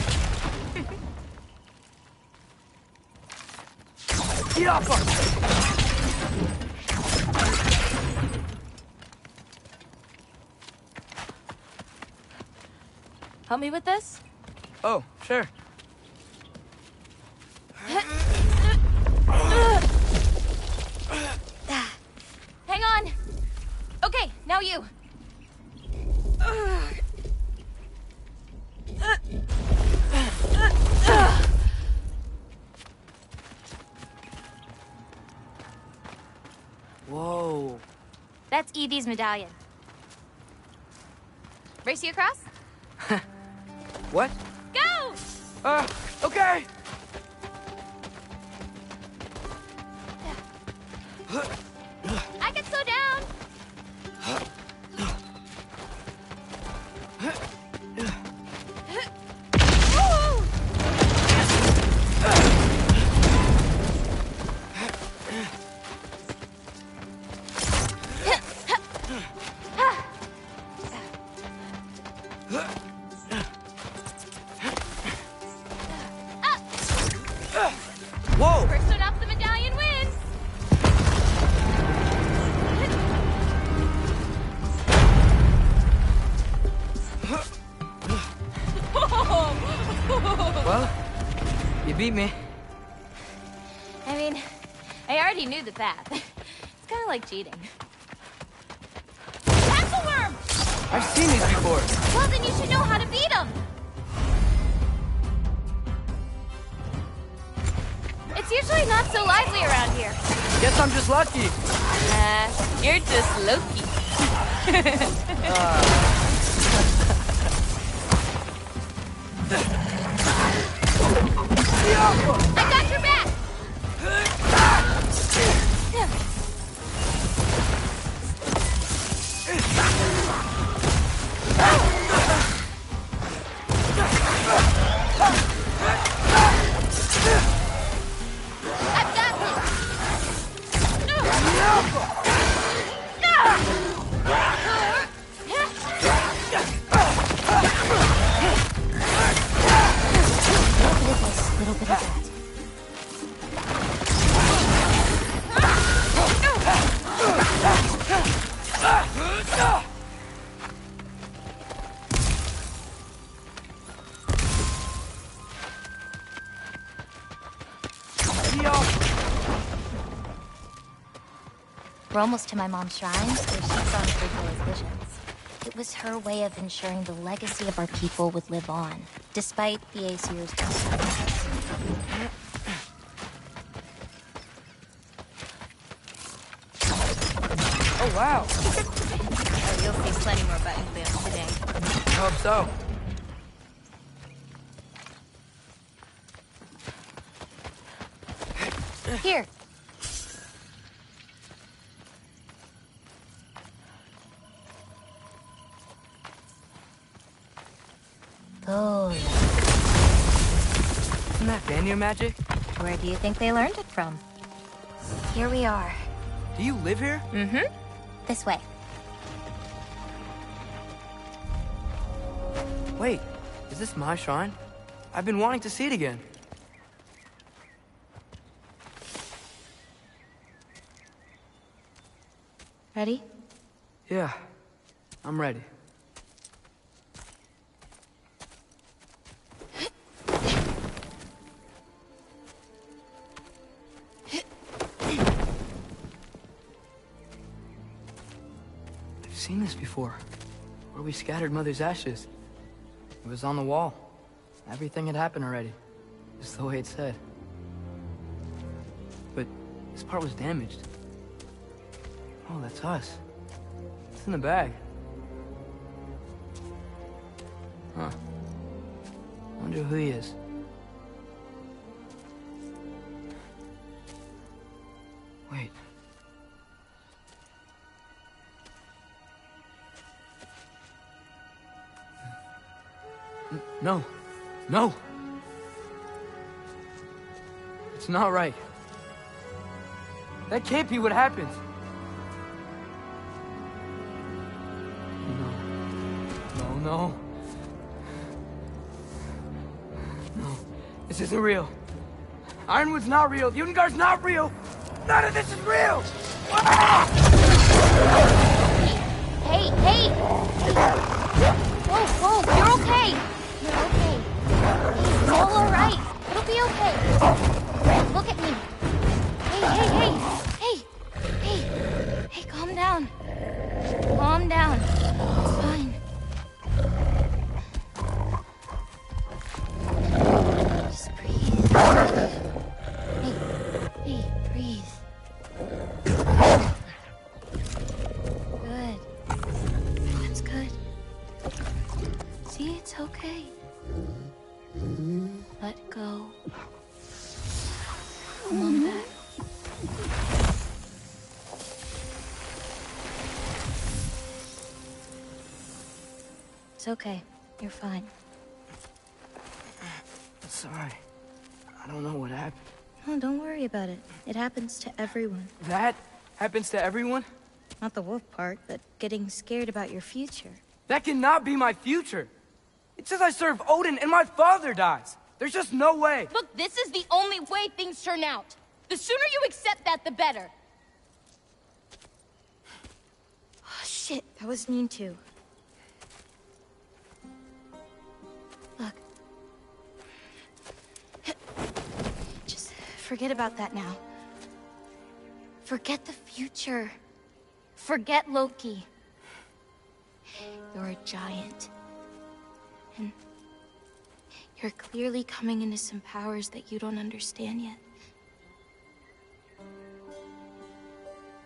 Help me with this? Oh, sure. Hang on. Okay, now you. Whoa. That's Evie's medallion. Race you across? What? Go! Okay. I can slow down. Whoa! Person up the medallion wins. Well, you beat me. I mean, I already knew the path. It's kind of like cheating. Pencil worm! I've seen these before. Well, then you should know how to beat them. It's usually not so lively around here. Guess I'm just lucky. You're just Loki. I got your back! I've got this. Little bit of that. We're almost to my mom's shrine, where she saw Frigo's visions. It was her way of ensuring the legacy of our people would live on, despite the Aesir's destruction. Oh, wow. Oh, you'll see plenty more button fails today. I hope so. Here. Gold. Isn't that Vanir magic? Where do you think they learned it from? Here we are. Do you live here? Mm-hmm. This way. Wait, is this my shrine? I've been wanting to see it again. Ready? Yeah, I'm ready. I've seen this before, where we scattered Mother's ashes. It was on the wall. Everything had happened already, just the way it said. But this part was damaged. Oh, that's us. It's in the bag. Huh. Wonder who he is. Wait. No. No! It's not right. That can't be what happened. No. No. This isn't real. Ironwood's not real. Udengar's not real. None of this is real! Ah! Hey! Whoa, you're okay! You're okay. It's all alright. It'll be okay. Look at me. Hey, calm down. Calm down. It's fine. Just breathe. Hey, breathe. Good. That's good. See, it's okay. Let go. Come on back. It's okay. You're fine. Sorry. I don't know what happened. Oh, don't worry about it. It happens to everyone. That happens to everyone? Not the wolf part, but getting scared about your future. That cannot be my future. It says I serve Odin and my father dies. There's just no way. Look, this is the only way things turn out. The sooner you accept that, the better. Oh, shit. That was mean too. Look. Just forget about that now. Forget the future. Forget Loki. You're a giant. And you're clearly coming into some powers that you don't understand yet.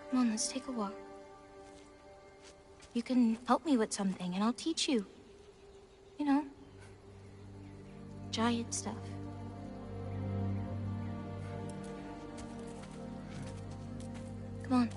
Come on, let's take a walk. You can help me with something, and I'll teach you. You know, giant stuff. Come on.